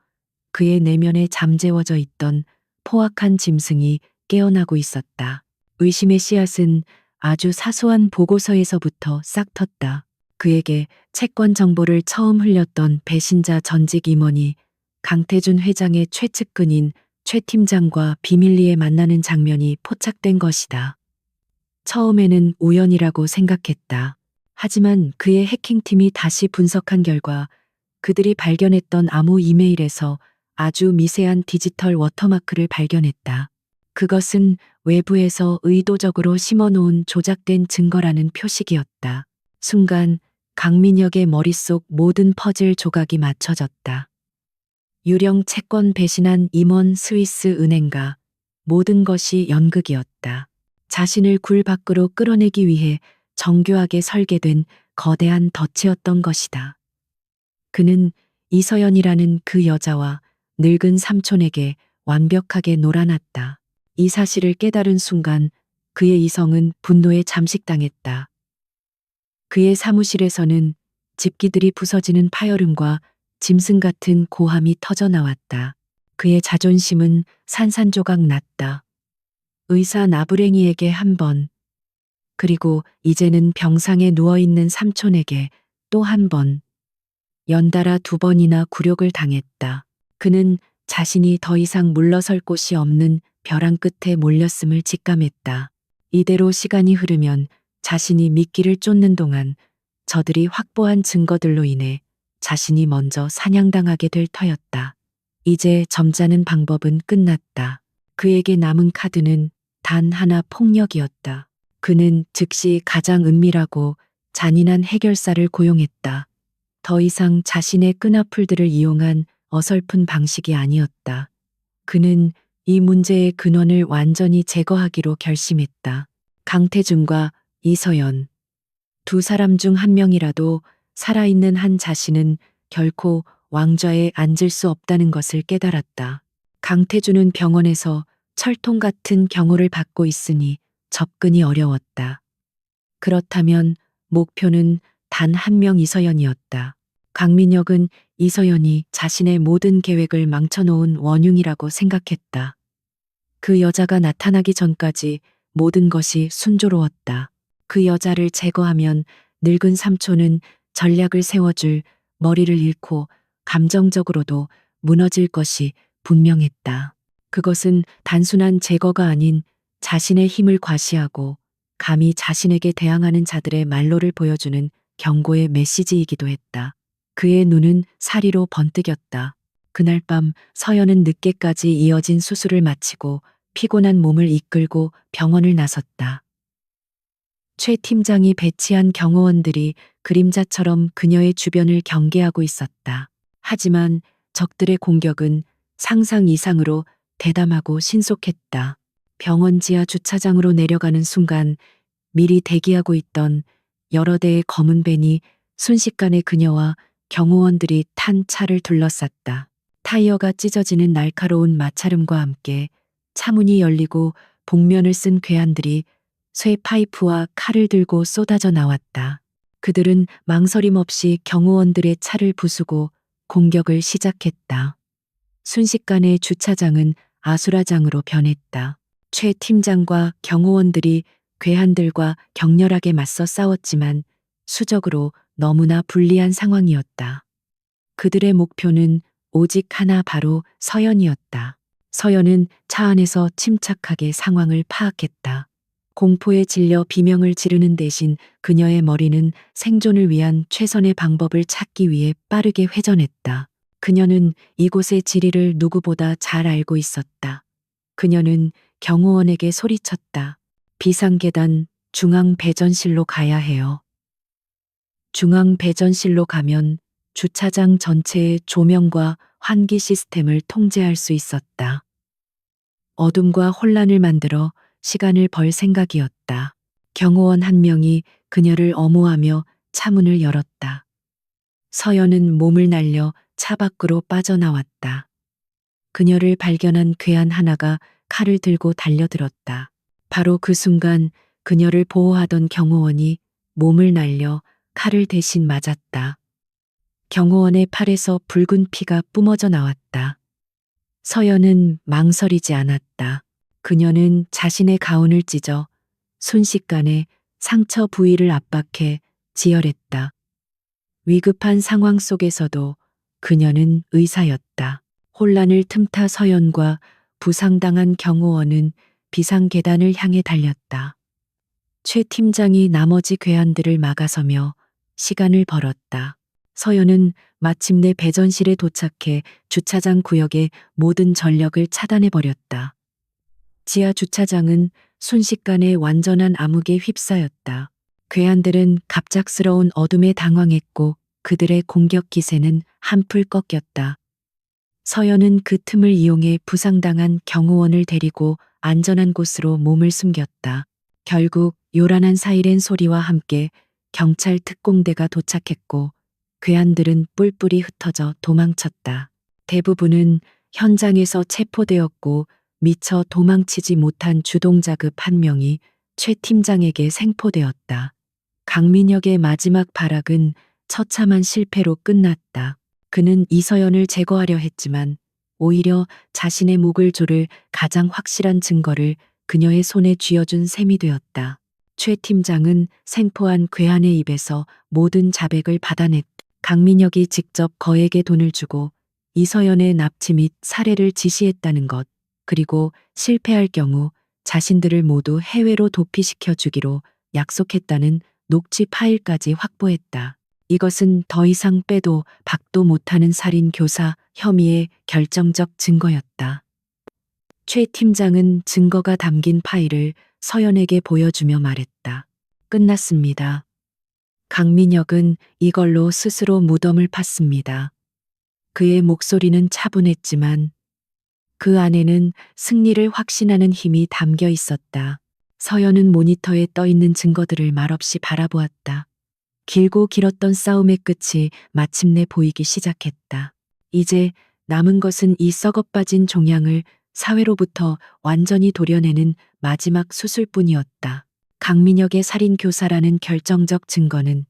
그의 내면에 잠재워져 있던 포악한 짐승이 깨어나고 있었다. 의심의 씨앗은 아주 사소한 보고서에서부터 싹 텄다. 그에게 채권 정보를 처음 흘렸던 배신자 전직 임원이 강태준 회장의 최측근인 최 팀장과 비밀리에 만나는 장면이 포착된 것이다. 처음에는 우연이라고 생각했다. 하지만 그의 해킹팀이 다시 분석한 결과 그들이 발견했던 암호 이메일에서 아주 미세한 디지털 워터마크를 발견했다. 그것은 외부에서 의도적으로 심어놓은 조작된 증거라는 표식이었다. 순간 강민혁의 머릿속 모든 퍼즐 조각이 맞춰졌다. 유령 채권 배신한 임원 스위스 은행가 모든 것이 연극이었다. 자신을 굴 밖으로 끌어내기 위해 정교하게 설계된 거대한 덫이었던 것이다. 그는 이서연이라는 그 여자와 늙은 삼촌에게 완벽하게 놀아났다. 이 사실을 깨달은 순간 그의 이성은 분노에 잠식당했다. 그의 사무실에서는 집기들이 부서지는 파열음과 짐승 같은 고함이 터져 나왔다. 그의 자존심은 산산조각 났다. 의사 나부랭이에게 한 번, 그리고 이제는 병상에 누워있는 삼촌에게 또 한 번, 연달아 2번이나 굴욕을 당했다. 그는 자신이 더 이상 물러설 곳이 없는 벼랑 끝에 몰렸음을 직감했다. 이대로 시간이 흐르면 자신이 미끼를 쫓는 동안 저들이 확보한 증거들로 인해 자신이 먼저 사냥당하게 될 터였다. 이제 점잖은 방법은 끝났다. 그에게 남은 카드는 단 하나 폭력이었다. 그는 즉시 가장 은밀하고 잔인한 해결사를 고용했다. 더 이상 자신의 끈앞풀들을 이용한 어설픈 방식이 아니었다. 그는 이 문제의 근원을 완전히 제거하기로 결심했다. 강태준과 이서연. 두 사람 중 한 명이라도 살아있는 한 자신은 결코 왕좌에 앉을 수 없다는 것을 깨달았다. 강태준은 병원에서 철통 같은 경호를 받고 있으니 접근이 어려웠다. 그렇다면 목표는 단 한 명 이서연이었다. 강민혁은 이서연이 자신의 모든 계획을 망쳐놓은 원흉이라고 생각했다. 그 여자가 나타나기 전까지 모든 것이 순조로웠다. 그 여자를 제거하면 늙은 삼촌은 전략을 세워줄 머리를 잃고 감정적으로도 무너질 것이 분명했다. 그것은 단순한 제거가 아닌 자신의 힘을 과시하고 감히 자신에게 대항하는 자들의 말로를 보여주는 경고의 메시지이기도 했다. 그의 눈은 사리로 번뜩였다. 그날 밤 서연은 늦게까지 이어진 수술을 마치고 피곤한 몸을 이끌고 병원을 나섰다. 최 팀장이 배치한 경호원들이 그림자처럼 그녀의 주변을 경계하고 있었다. 하지만 적들의 공격은 상상 이상으로 대담하고 신속했다. 병원 지하 주차장으로 내려가는 순간 미리 대기하고 있던 여러 대의 검은 밴이 순식간에 그녀와 경호원들이 탄 차를 둘러쌌다. 타이어가 찢어지는 날카로운 마찰음과 함께 차문이 열리고 복면을 쓴 괴한들이 쇠 파이프와 칼을 들고 쏟아져 나왔다. 그들은 망설임 없이 경호원들의 차를 부수고 공격을 시작했다. 순식간에 주차장은 아수라장으로 변했다. 최 팀장과 경호원들이 괴한들과 격렬하게 맞서 싸웠지만 수적으로 너무나 불리한 상황이었다. 그들의 목표는 오직 하나, 바로 서연이었다. 서연은 차 안에서 침착하게 상황을 파악했다. 공포에 질려 비명을 지르는 대신 그녀의 머리는 생존을 위한 최선의 방법을 찾기 위해 빠르게 회전했다. 그녀는 이곳의 지리를 누구보다 잘 알고 있었다. 그녀는 경호원에게 소리쳤다. 비상계단 중앙 배전실로 가야 해요. 중앙 배전실로 가면 주차장 전체의 조명과 환기 시스템을 통제할 수 있었다. 어둠과 혼란을 만들어 시간을 벌 생각이었다. 경호원 한 명이 그녀를 엄호하며 차문을 열었다. 서연은 몸을 날려 차 밖으로 빠져나왔다. 그녀를 발견한 괴한 하나가 칼을 들고 달려들었다. 바로 그 순간 그녀를 보호하던 경호원이 몸을 날려 칼을 대신 맞았다. 경호원의 팔에서 붉은 피가 뿜어져 나왔다. 서연은 망설이지 않았다. 그녀는 자신의 가운을 찢어 순식간에 상처 부위를 압박해 지혈했다. 위급한 상황 속에서도 그녀는 의사였다. 혼란을 틈타 서연과 부상당한 경호원은 비상계단을 향해 달렸다. 최 팀장이 나머지 괴한들을 막아서며 시간을 벌었다. 서연은 마침내 배전실에 도착해 주차장 구역의 모든 전력을 차단해버렸다. 지하 주차장은 순식간에 완전한 암흑에 휩싸였다. 괴한들은 갑작스러운 어둠에 당황했고 그들의 공격 기세는 한풀 꺾였다. 서연은 그 틈을 이용해 부상당한 경호원을 데리고 안전한 곳으로 몸을 숨겼다. 결국 요란한 사이렌 소리와 함께 경찰 특공대가 도착했고 괴한들은 뿔뿔이 흩어져 도망쳤다. 대부분은 현장에서 체포되었고 미처 도망치지 못한 주동자급 한 명이 최 팀장에게 생포되었다. 강민혁의 마지막 발악은 처참한 실패로 끝났다. 그는 이서연을 제거하려 했지만 오히려 자신의 목을 조를 가장 확실한 증거를 그녀의 손에 쥐어준 셈이 되었다. 최 팀장은 생포한 괴한의 입에서 모든 자백을 받아냈다. 강민혁이 직접 거액의 돈을 주고 이서연의 납치 및 살해를 지시했다는 것, 그리고 실패할 경우 자신들을 모두 해외로 도피시켜 주기로 약속했다는 녹취 파일까지 확보했다. 이것은 더 이상 빼도 박도 못하는 살인 교사 혐의의 결정적 증거였다. 최 팀장은 증거가 담긴 파일을 서연에게 보여주며 말했다. 끝났습니다. 강민혁은 이걸로 스스로 무덤을 팠습니다. 그의 목소리는 차분했지만 그 안에는 승리를 확신하는 힘이 담겨 있었다. 서연은 모니터에 떠 있는 증거들을 말없이 바라보았다. 길고 길었던 싸움의 끝이 마침내 보이기 시작했다. 이제 남은 것은 이 썩어빠진 종양을 사회로부터 완전히 도려내는 마지막 수술뿐이었다. 강민혁의 살인교사라는 결정적 증거는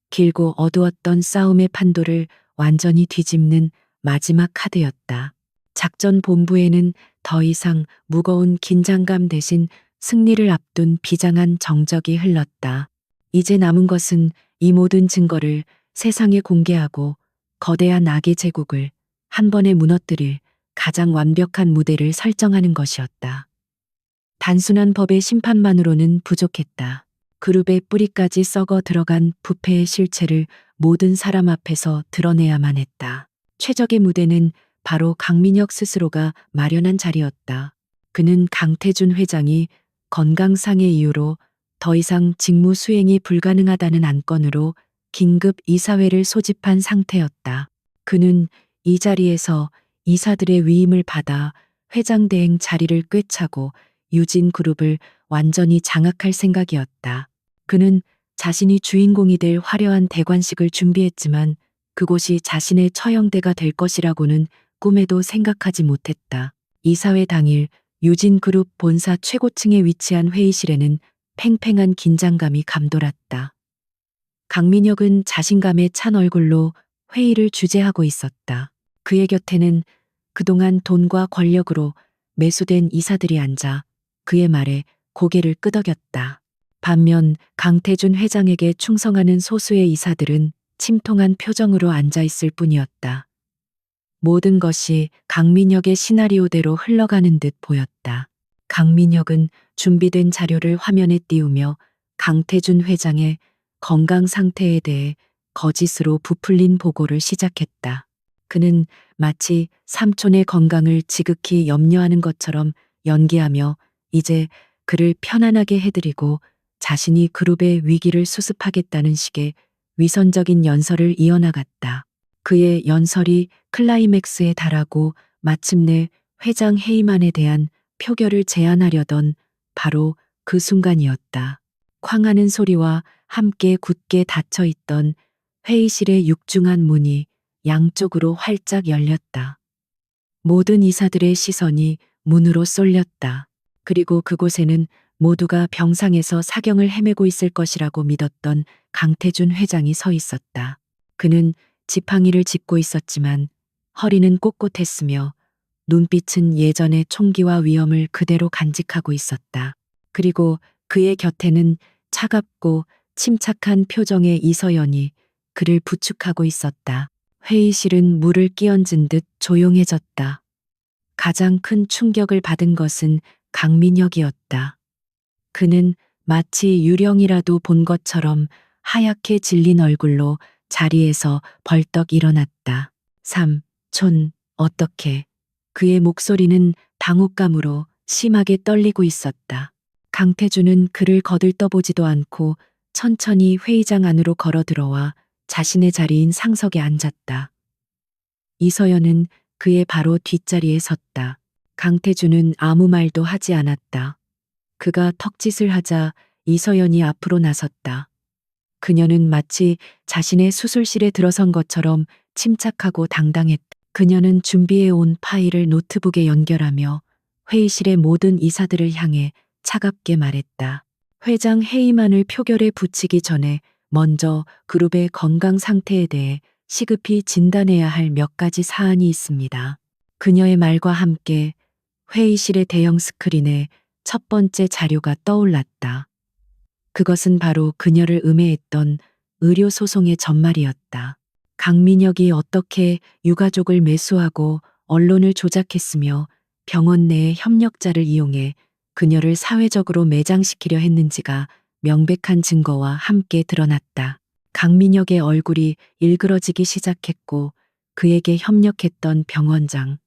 길고 어두웠던 싸움의 판도를 완전히 뒤집는 마지막 카드였다. 작전 본부에는 더 이상 무거운 긴장감 대신 승리를 앞둔 비장한 정적이 흘렀다. 이제 남은 것은 이 모든 증거를 세상에 공개하고 거대한 악의 제국을 한 번에 무너뜨릴 가장 완벽한 무대를 설정하는 것이었다. 단순한 법의 심판만으로는 부족했다. 그룹의 뿌리까지 썩어 들어간 부패의 실체를 모든 사람 앞에서 드러내야만 했다. 최적의 무대는 바로 강민혁 스스로가 마련한 자리였다. 그는 강태준 회장이 건강상의 이유로 더 이상 직무 수행이 불가능하다는 안건으로 긴급 이사회를 소집한 상태였다. 그는 이 자리에서 이사들의 위임을 받아 회장 대행 자리를 꿰차고 유진 그룹을 완전히 장악할 생각이었다. 그는 자신이 주인공이 될 화려한 대관식을 준비했지만 그곳이 자신의 처형대가 될 것이라고는 꿈에도 생각하지 못했다. 이사회 당일 유진 그룹 본사 최고층에 위치한 회의실에는 팽팽한 긴장감이 감돌았다. 강민혁은 자신감에 찬 얼굴로 회의를 주재하고 있었다. 그의 곁에는 그동안 돈과 권력으로 매수된 이사들이 앉아 그의 말에 고개를 끄덕였다. 반면 강태준 회장에게 충성하는 소수의 이사들은 침통한 표정으로 앉아 있을 뿐이었다. 모든 것이 강민혁의 시나리오대로 흘러가는 듯 보였다. 강민혁은 준비된 자료를 화면에 띄우며 강태준 회장의 건강 상태에 대해 거짓으로 부풀린 보고를 시작했다. 그는 마치 삼촌의 건강을 지극히 염려하는 것처럼 연기하며 이제 그를 편안하게 해드리고 자신이 그룹의 위기를 수습하겠다는 식의 위선적인 연설을 이어나갔다. 그의 연설이 클라이맥스에 달하고 마침내 회장 해임안에 대한 표결을 제안하려던 바로 그 순간이었다. 쾅하는 소리와 함께 굳게 닫혀 있던 회의실의 육중한 문이 양쪽으로 활짝 열렸다. 모든 이사들의 시선이 문으로 쏠렸다. 그리고 그곳에는 모두가 병상에서 사경을 헤매고 있을 것이라고 믿었던 강태준 회장이 서 있었다. 그는 지팡이를 짚고 있었지만 허리는 꼿꼿했으며 눈빛은 예전의 총기와 위험을 그대로 간직하고 있었다. 그리고 그의 곁에는 차갑고 침착한 표정의 이서연이 그를 부축하고 있었다. 회의실은 물을 끼얹은 듯 조용해졌다. 가장 큰 충격을 받은 것은 강민혁이었다. 그는 마치 유령이라도 본 것처럼 하얗게 질린 얼굴로 자리에서 벌떡 일어났다. 삼촌, 어떻게? 그의 목소리는 당혹감으로 심하게 떨리고 있었다. 강태준은 그를 거들떠보지도 않고 천천히 회의장 안으로 걸어 들어와 자신의 자리인 상석에 앉았다. 이서연은 그의 바로 뒷자리에 섰다. 강태준은 아무 말도 하지 않았다. 그가 턱짓을 하자 이서연이 앞으로 나섰다. 그녀는 마치 자신의 수술실에 들어선 것처럼 침착하고 당당했다. 그녀는 준비해 온 파일을 노트북에 연결하며 회의실의 모든 이사들을 향해 차갑게 말했다. 회장 회의만을 표결에 붙이기 전에 먼저 그룹의 건강 상태에 대해 시급히 진단해야 할 몇 가지 사안이 있습니다. 그녀의 말과 함께 회의실의 대형 스크린에 첫 번째 자료가 떠올랐다. 그것은 바로 그녀를 음해했던 의료소송의 전말이었다. 강민혁이 어떻게 유가족을 매수하고 언론을 조작했으며 병원 내의 협력자를 이용해 그녀를 사회적으로 매장시키려 했는지가 명백한 증거와 함께 드러났다. 강민혁의 얼굴이 일그러지기 시작했고 그에게 협력했던 병원장,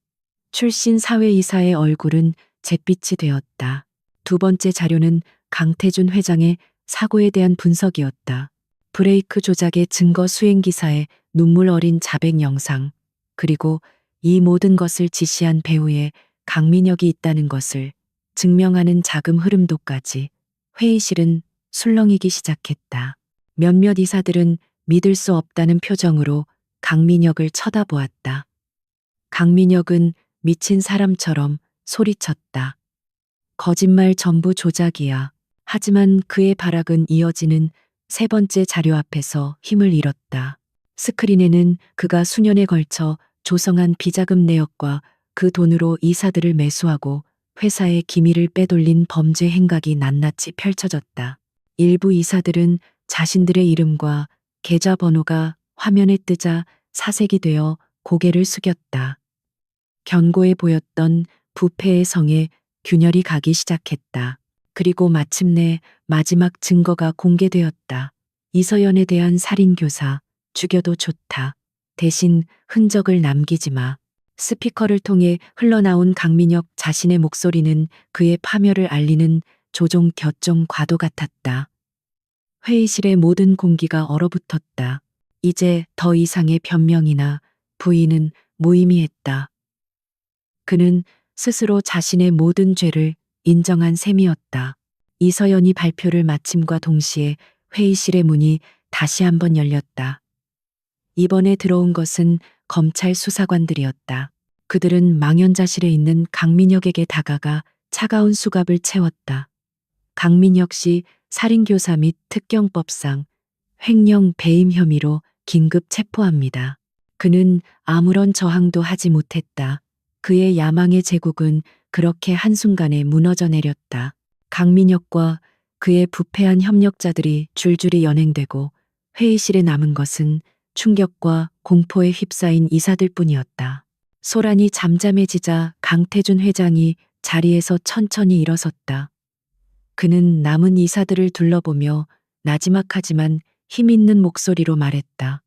출신 사회이사의 얼굴은 잿빛이 되었다. 두 번째 자료는 강태준 회장의 사고에 대한 분석이었다. 브레이크 조작의 증거 수행 기사의 눈물 어린 자백 영상, 그리고 이 모든 것을 지시한 배우에 강민혁이 있다는 것을 증명하는 자금 흐름도까지. 회의실은 술렁이기 시작했다. 몇몇 이사들은 믿을 수 없다는 표정으로 강민혁을 쳐다보았다. 강민혁은 미친 사람처럼 소리쳤다. 거짓말 전부 조작이야. 하지만 그의 발악은 이어지는 세 번째 자료 앞에서 힘을 잃었다. 스크린에는 그가 수년에 걸쳐 조성한 비자금 내역과 그 돈으로 이사들을 매수하고 회사의 기밀을 빼돌린 범죄 행각이 낱낱이 펼쳐졌다. 일부 이사들은 자신들의 이름과 계좌번호가 화면에 뜨자 사색이 되어 고개를 숙였다. 견고해 보였던 부패의 성에 균열이 가기 시작했다. 그리고 마침내 마지막 증거가 공개되었다. 이서연에 대한 살인교사, 죽여도 좋다. 대신 흔적을 남기지 마. 스피커를 통해 흘러나온 강민혁 자신의 목소리는 그의 파멸을 알리는 조종 곁종 과도 같았다. 회의실의 모든 공기가 얼어붙었다. 이제 더 이상의 변명이나 부인은 무의미했다. 그는 스스로 자신의 모든 죄를 인정한 셈이었다. 이서연이 발표를 마침과 동시에 회의실의 문이 다시 한번 열렸다. 이번에 들어온 것은 검찰 수사관들이었다. 그들은 망연자실해 있는 강민혁에게 다가가 차가운 수갑을 채웠다. 강민혁 씨 살인교사 및 특경법상 횡령 배임 혐의로 긴급 체포합니다. 그는 아무런 저항도 하지 못했다. 그의 야망의 제국은 그렇게 한순간에 무너져 내렸다. 강민혁과 그의 부패한 협력자들이 줄줄이 연행되고 회의실에 남은 것은 충격과 공포에 휩싸인 이사들 뿐이었다. 소란이 잠잠해지자 강태준 회장이 자리에서 천천히 일어섰다. 그는 남은 이사들을 둘러보며 나지막하지만 힘있는 목소리로 말했다.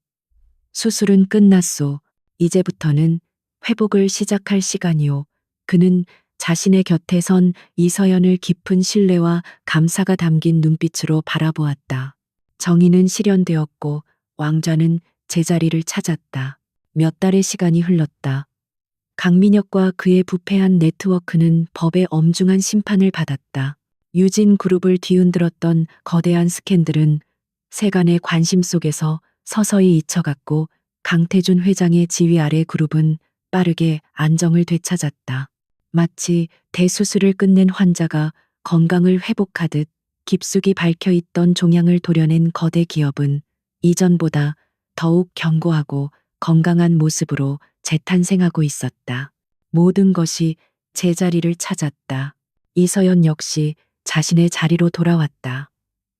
수술은 끝났소. 이제부터는 회복을 시작할 시간이오. 그는 자신의 곁에 선 이서연을 깊은 신뢰와 감사가 담긴 눈빛으로 바라보았다. 정의는 실현되었고 왕좌는 제자리를 찾았다. 몇 달의 시간이 흘렀다. 강민혁과 그의 부패한 네트워크는 법의 엄중한 심판을 받았다. 유진 그룹을 뒤흔들었던 거대한 스캔들은 세간의 관심 속에서 서서히 잊혀갔고 강태준 회장의 지휘 아래 그룹은 빠르게 안정을 되찾았다. 마치 대수술을 끝낸 환자가 건강을 회복하듯 깊숙이 박혀있던 종양을 도려낸 거대 기업은 이전보다 더욱 견고하고 건강한 모습으로 재탄생하고 있었다. 모든 것이 제자리를 찾았다. 이서연 역시 자신의 자리로 돌아왔다.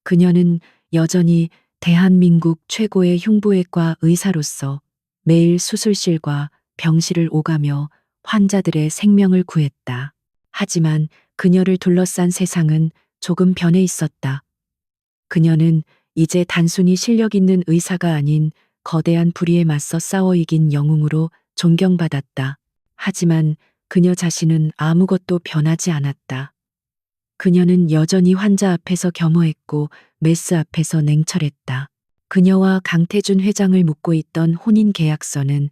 그녀는 여전히 대한민국 최고의 흉부외과 의사로서 매일 수술실과 병실을 오가며 환자들의 생명을 구했다. 하지만 그녀를 둘러싼 세상은 조금 변해 있었다. 그녀는 이제 단순히 실력 있는 의사가 아닌 거대한 불의에 맞서 싸워 이긴 영웅으로 존경받았다. 하지만 그녀 자신은 아무것도 변하지 않았다. 그녀는 여전히 환자 앞에서 겸허했고 메스 앞에서 냉철했다. 그녀와 강태준 회장을 묶고 있던 혼인 계약서는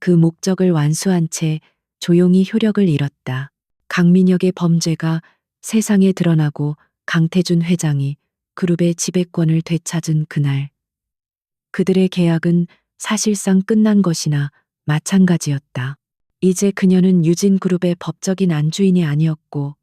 그 목적을 완수한 채 조용히 효력을 잃었다. 강민혁의 범죄가 세상에 드러나고 강태준 회장이 그룹의 지배권을 되찾은 그날, 그들의 계약은 사실상 끝난 것이나 마찬가지였다. 이제 그녀는 유진그룹의 법적인 안주인이 아니었고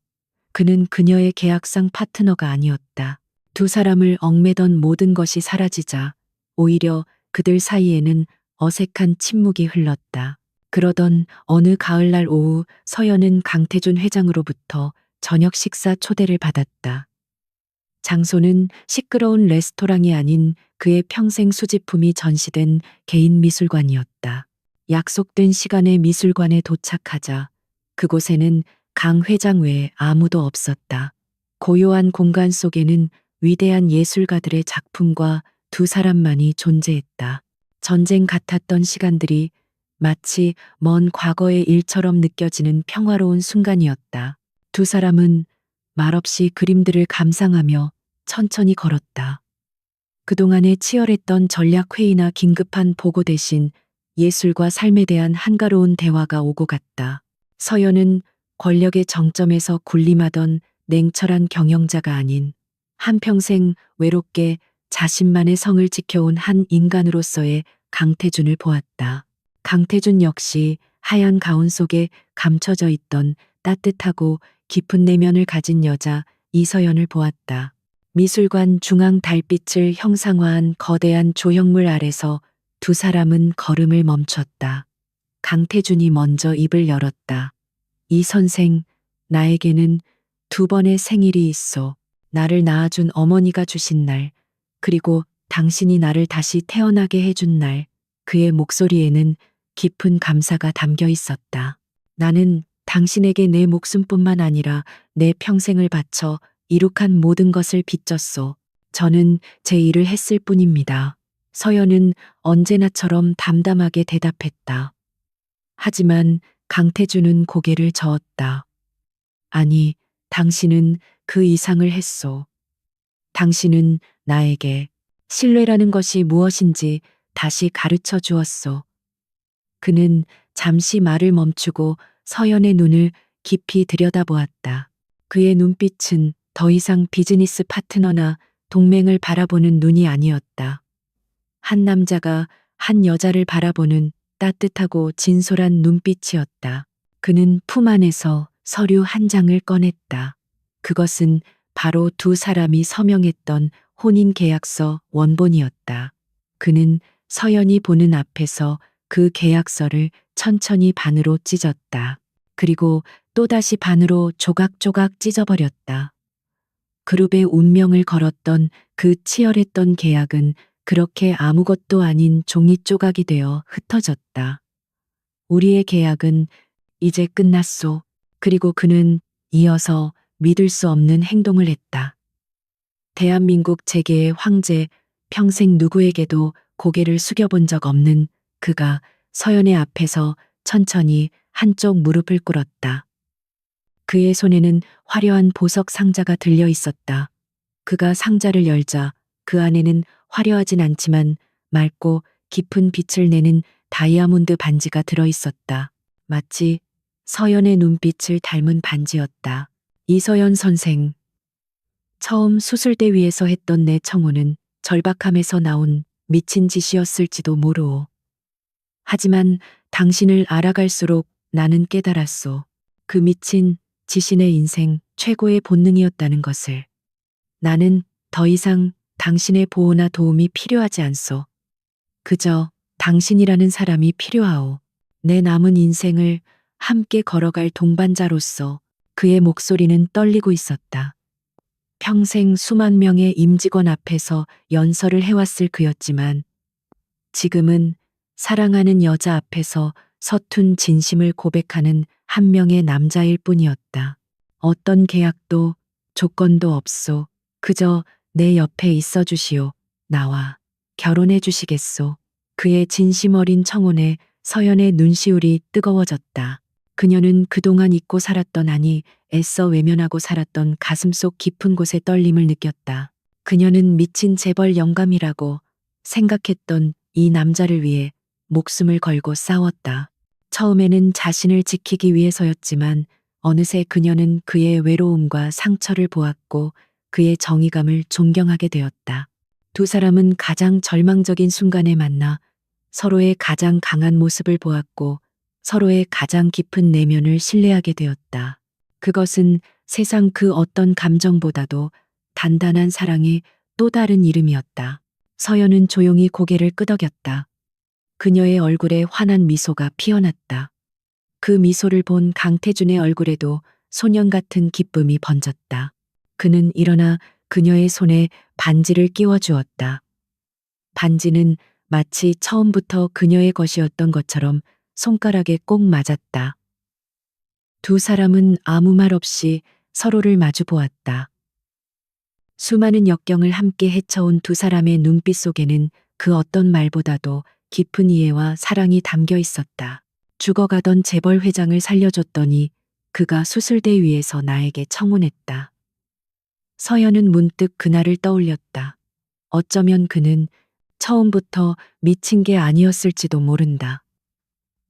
그는 그녀의 계약상 파트너가 아니었다. 두 사람을 얽매던 모든 것이 사라지자 오히려 그들 사이에는 어색한 침묵이 흘렀다. 그러던 어느 가을날 오후 서연은 강태준 회장으로부터 저녁 식사 초대를 받았다. 장소는 시끄러운 레스토랑이 아닌 그의 평생 수집품이 전시된 개인 미술관이었다. 약속된 시간에 미술관에 도착하자 그곳에는 강 회장 외에 아무도 없었다. 고요한 공간 속에는 위대한 예술가들의 작품과 두 사람만이 존재했다. 전쟁 같았던 시간들이 마치 먼 과거의 일처럼 느껴지는 평화로운 순간이었다. 두 사람은 말없이 그림들을 감상하며 천천히 걸었다. 그동안의 치열했던 전략회의나 긴급한 보고 대신 예술과 삶에 대한 한가로운 대화가 오고 갔다. 서연은 권력의 정점에서 군림하던 냉철한 경영자가 아닌 한평생 외롭게 자신만의 성을 지켜온 한 인간으로서의 강태준을 보았다. 강태준 역시 하얀 가운 속에 감춰져 있던 따뜻하고 깊은 내면을 가진 여자 이서연을 보았다. 미술관 중앙 달빛을 형상화한 거대한 조형물 아래서 두 사람은 걸음을 멈췄다. 강태준이 먼저 입을 열었다. 이 선생, 나에게는 두 번의 생일이 있어. 나를 낳아준 어머니가 주신 날, 그리고 당신이 나를 다시 태어나게 해준 날. 그의 목소리에는 깊은 감사가 담겨 있었다. 나는 당신에게 내 목숨뿐만 아니라 내 평생을 바쳐 이룩한 모든 것을 빚졌소. 저는 제 일을 했을 뿐입니다. 서연은 언제나처럼 담담하게 대답했다. 하지만 강태준은 고개를 저었다. 아니, 당신은 그 이상을 했소. 당신은 나에게 신뢰라는 것이 무엇인지 다시 가르쳐 주었소. 그는 잠시 말을 멈추고 서연의 눈을 깊이 들여다보았다. 그의 눈빛은 더 이상 비즈니스 파트너나 동맹을 바라보는 눈이 아니었다. 한 남자가 한 여자를 바라보는 따뜻하고 진솔한 눈빛이었다. 그는 품 안에서 서류 한 장을 꺼냈다. 그것은 바로 두 사람이 서명했던 혼인계약서 원본이었다. 그는 서연이 보는 앞에서 그 계약서를 천천히 반으로 찢었다. 그리고 또다시 반으로 조각조각 찢어버렸다. 그룹의 운명을 걸었던 그 치열했던 계약은 그렇게 아무것도 아닌 종이 조각이 되어 흩어졌다. 우리의 계약은 이제 끝났소. 그리고 그는 이어서 믿을 수 없는 행동을 했다. 대한민국 재계의 황제, 평생 누구에게도 고개를 숙여본 적 없는 그가 서연의 앞에서 천천히 한쪽 무릎을 꿇었다. 그의 손에는 화려한 보석 상자가 들려 있었다. 그가 상자를 열자 그 안에는 화려하진 않지만 맑고 깊은 빛을 내는 다이아몬드 반지가 들어 있었다. 마치 서연의 눈빛을 닮은 반지였다. 이서연 선생. 처음 수술대 위에서 했던 내 청혼은 절박함에서 나온 미친 짓이었을지도 모르오. 하지만 당신을 알아갈수록 나는 깨달았소. 그 미친 지신의 인생 최고의 본능이었다는 것을. 나는 더 이상 당신의 보호나 도움이 필요하지 않소. 그저 당신이라는 사람이 필요하오. 내 남은 인생을 함께 걸어갈 동반자로서. 그의 목소리는 떨리고 있었다. 평생 수만 명의 임직원 앞에서 연설을 해왔을 그였지만 지금은 사랑하는 여자 앞에서 서툰 진심을 고백하는 한 명의 남자일 뿐이었다. 어떤 계약도 조건도 없소. 그저 내 옆에 있어 주시오. 나와 결혼해 주시겠소. 그의 진심 어린 청혼에 서연의 눈시울이 뜨거워졌다. 그녀는 그동안 잊고 살았던, 아니 애써 외면하고 살았던 가슴속 깊은 곳의 떨림을 느꼈다. 그녀는 미친 재벌 영감이라고 생각했던 이 남자를 위해 목숨을 걸고 싸웠다. 처음에는 자신을 지키기 위해서였지만 어느새 그녀는 그의 외로움과 상처를 보았고 그의 정의감을 존경하게 되었다. 두 사람은 가장 절망적인 순간에 만나 서로의 가장 강한 모습을 보았고 서로의 가장 깊은 내면을 신뢰하게 되었다. 그것은 세상 그 어떤 감정보다도 단단한 사랑의 또 다른 이름이었다. 서연은 조용히 고개를 끄덕였다. 그녀의 얼굴에 환한 미소가 피어났다. 그 미소를 본 강태준의 얼굴에도 소년 같은 기쁨이 번졌다. 그는 일어나 그녀의 손에 반지를 끼워 주었다. 반지는 마치 처음부터 그녀의 것이었던 것처럼 손가락에 꼭 맞았다. 두 사람은 아무 말 없이 서로를 마주 보았다. 수많은 역경을 함께 헤쳐온 두 사람의 눈빛 속에는 그 어떤 말보다도 깊은 이해와 사랑이 담겨 있었다. 죽어가던 재벌 회장을 살려줬더니 그가 수술대 위에서 나에게 청혼했다. 서연은 문득 그날을 떠올렸다. 어쩌면 그는 처음부터 미친 게 아니었을지도 모른다.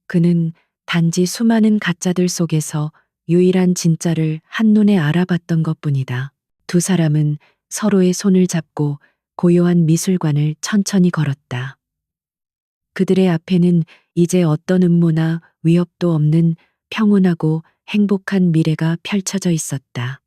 그는 단지 수많은 가짜들 속에서 유일한 진짜를 한눈에 알아봤던 것뿐이다. 두 사람은 서로의 손을 잡고 고요한 미술관을 천천히 걸었다. 그들의 앞에는 이제 어떤 음모나 위협도 없는 평온하고 행복한 미래가 펼쳐져 있었다.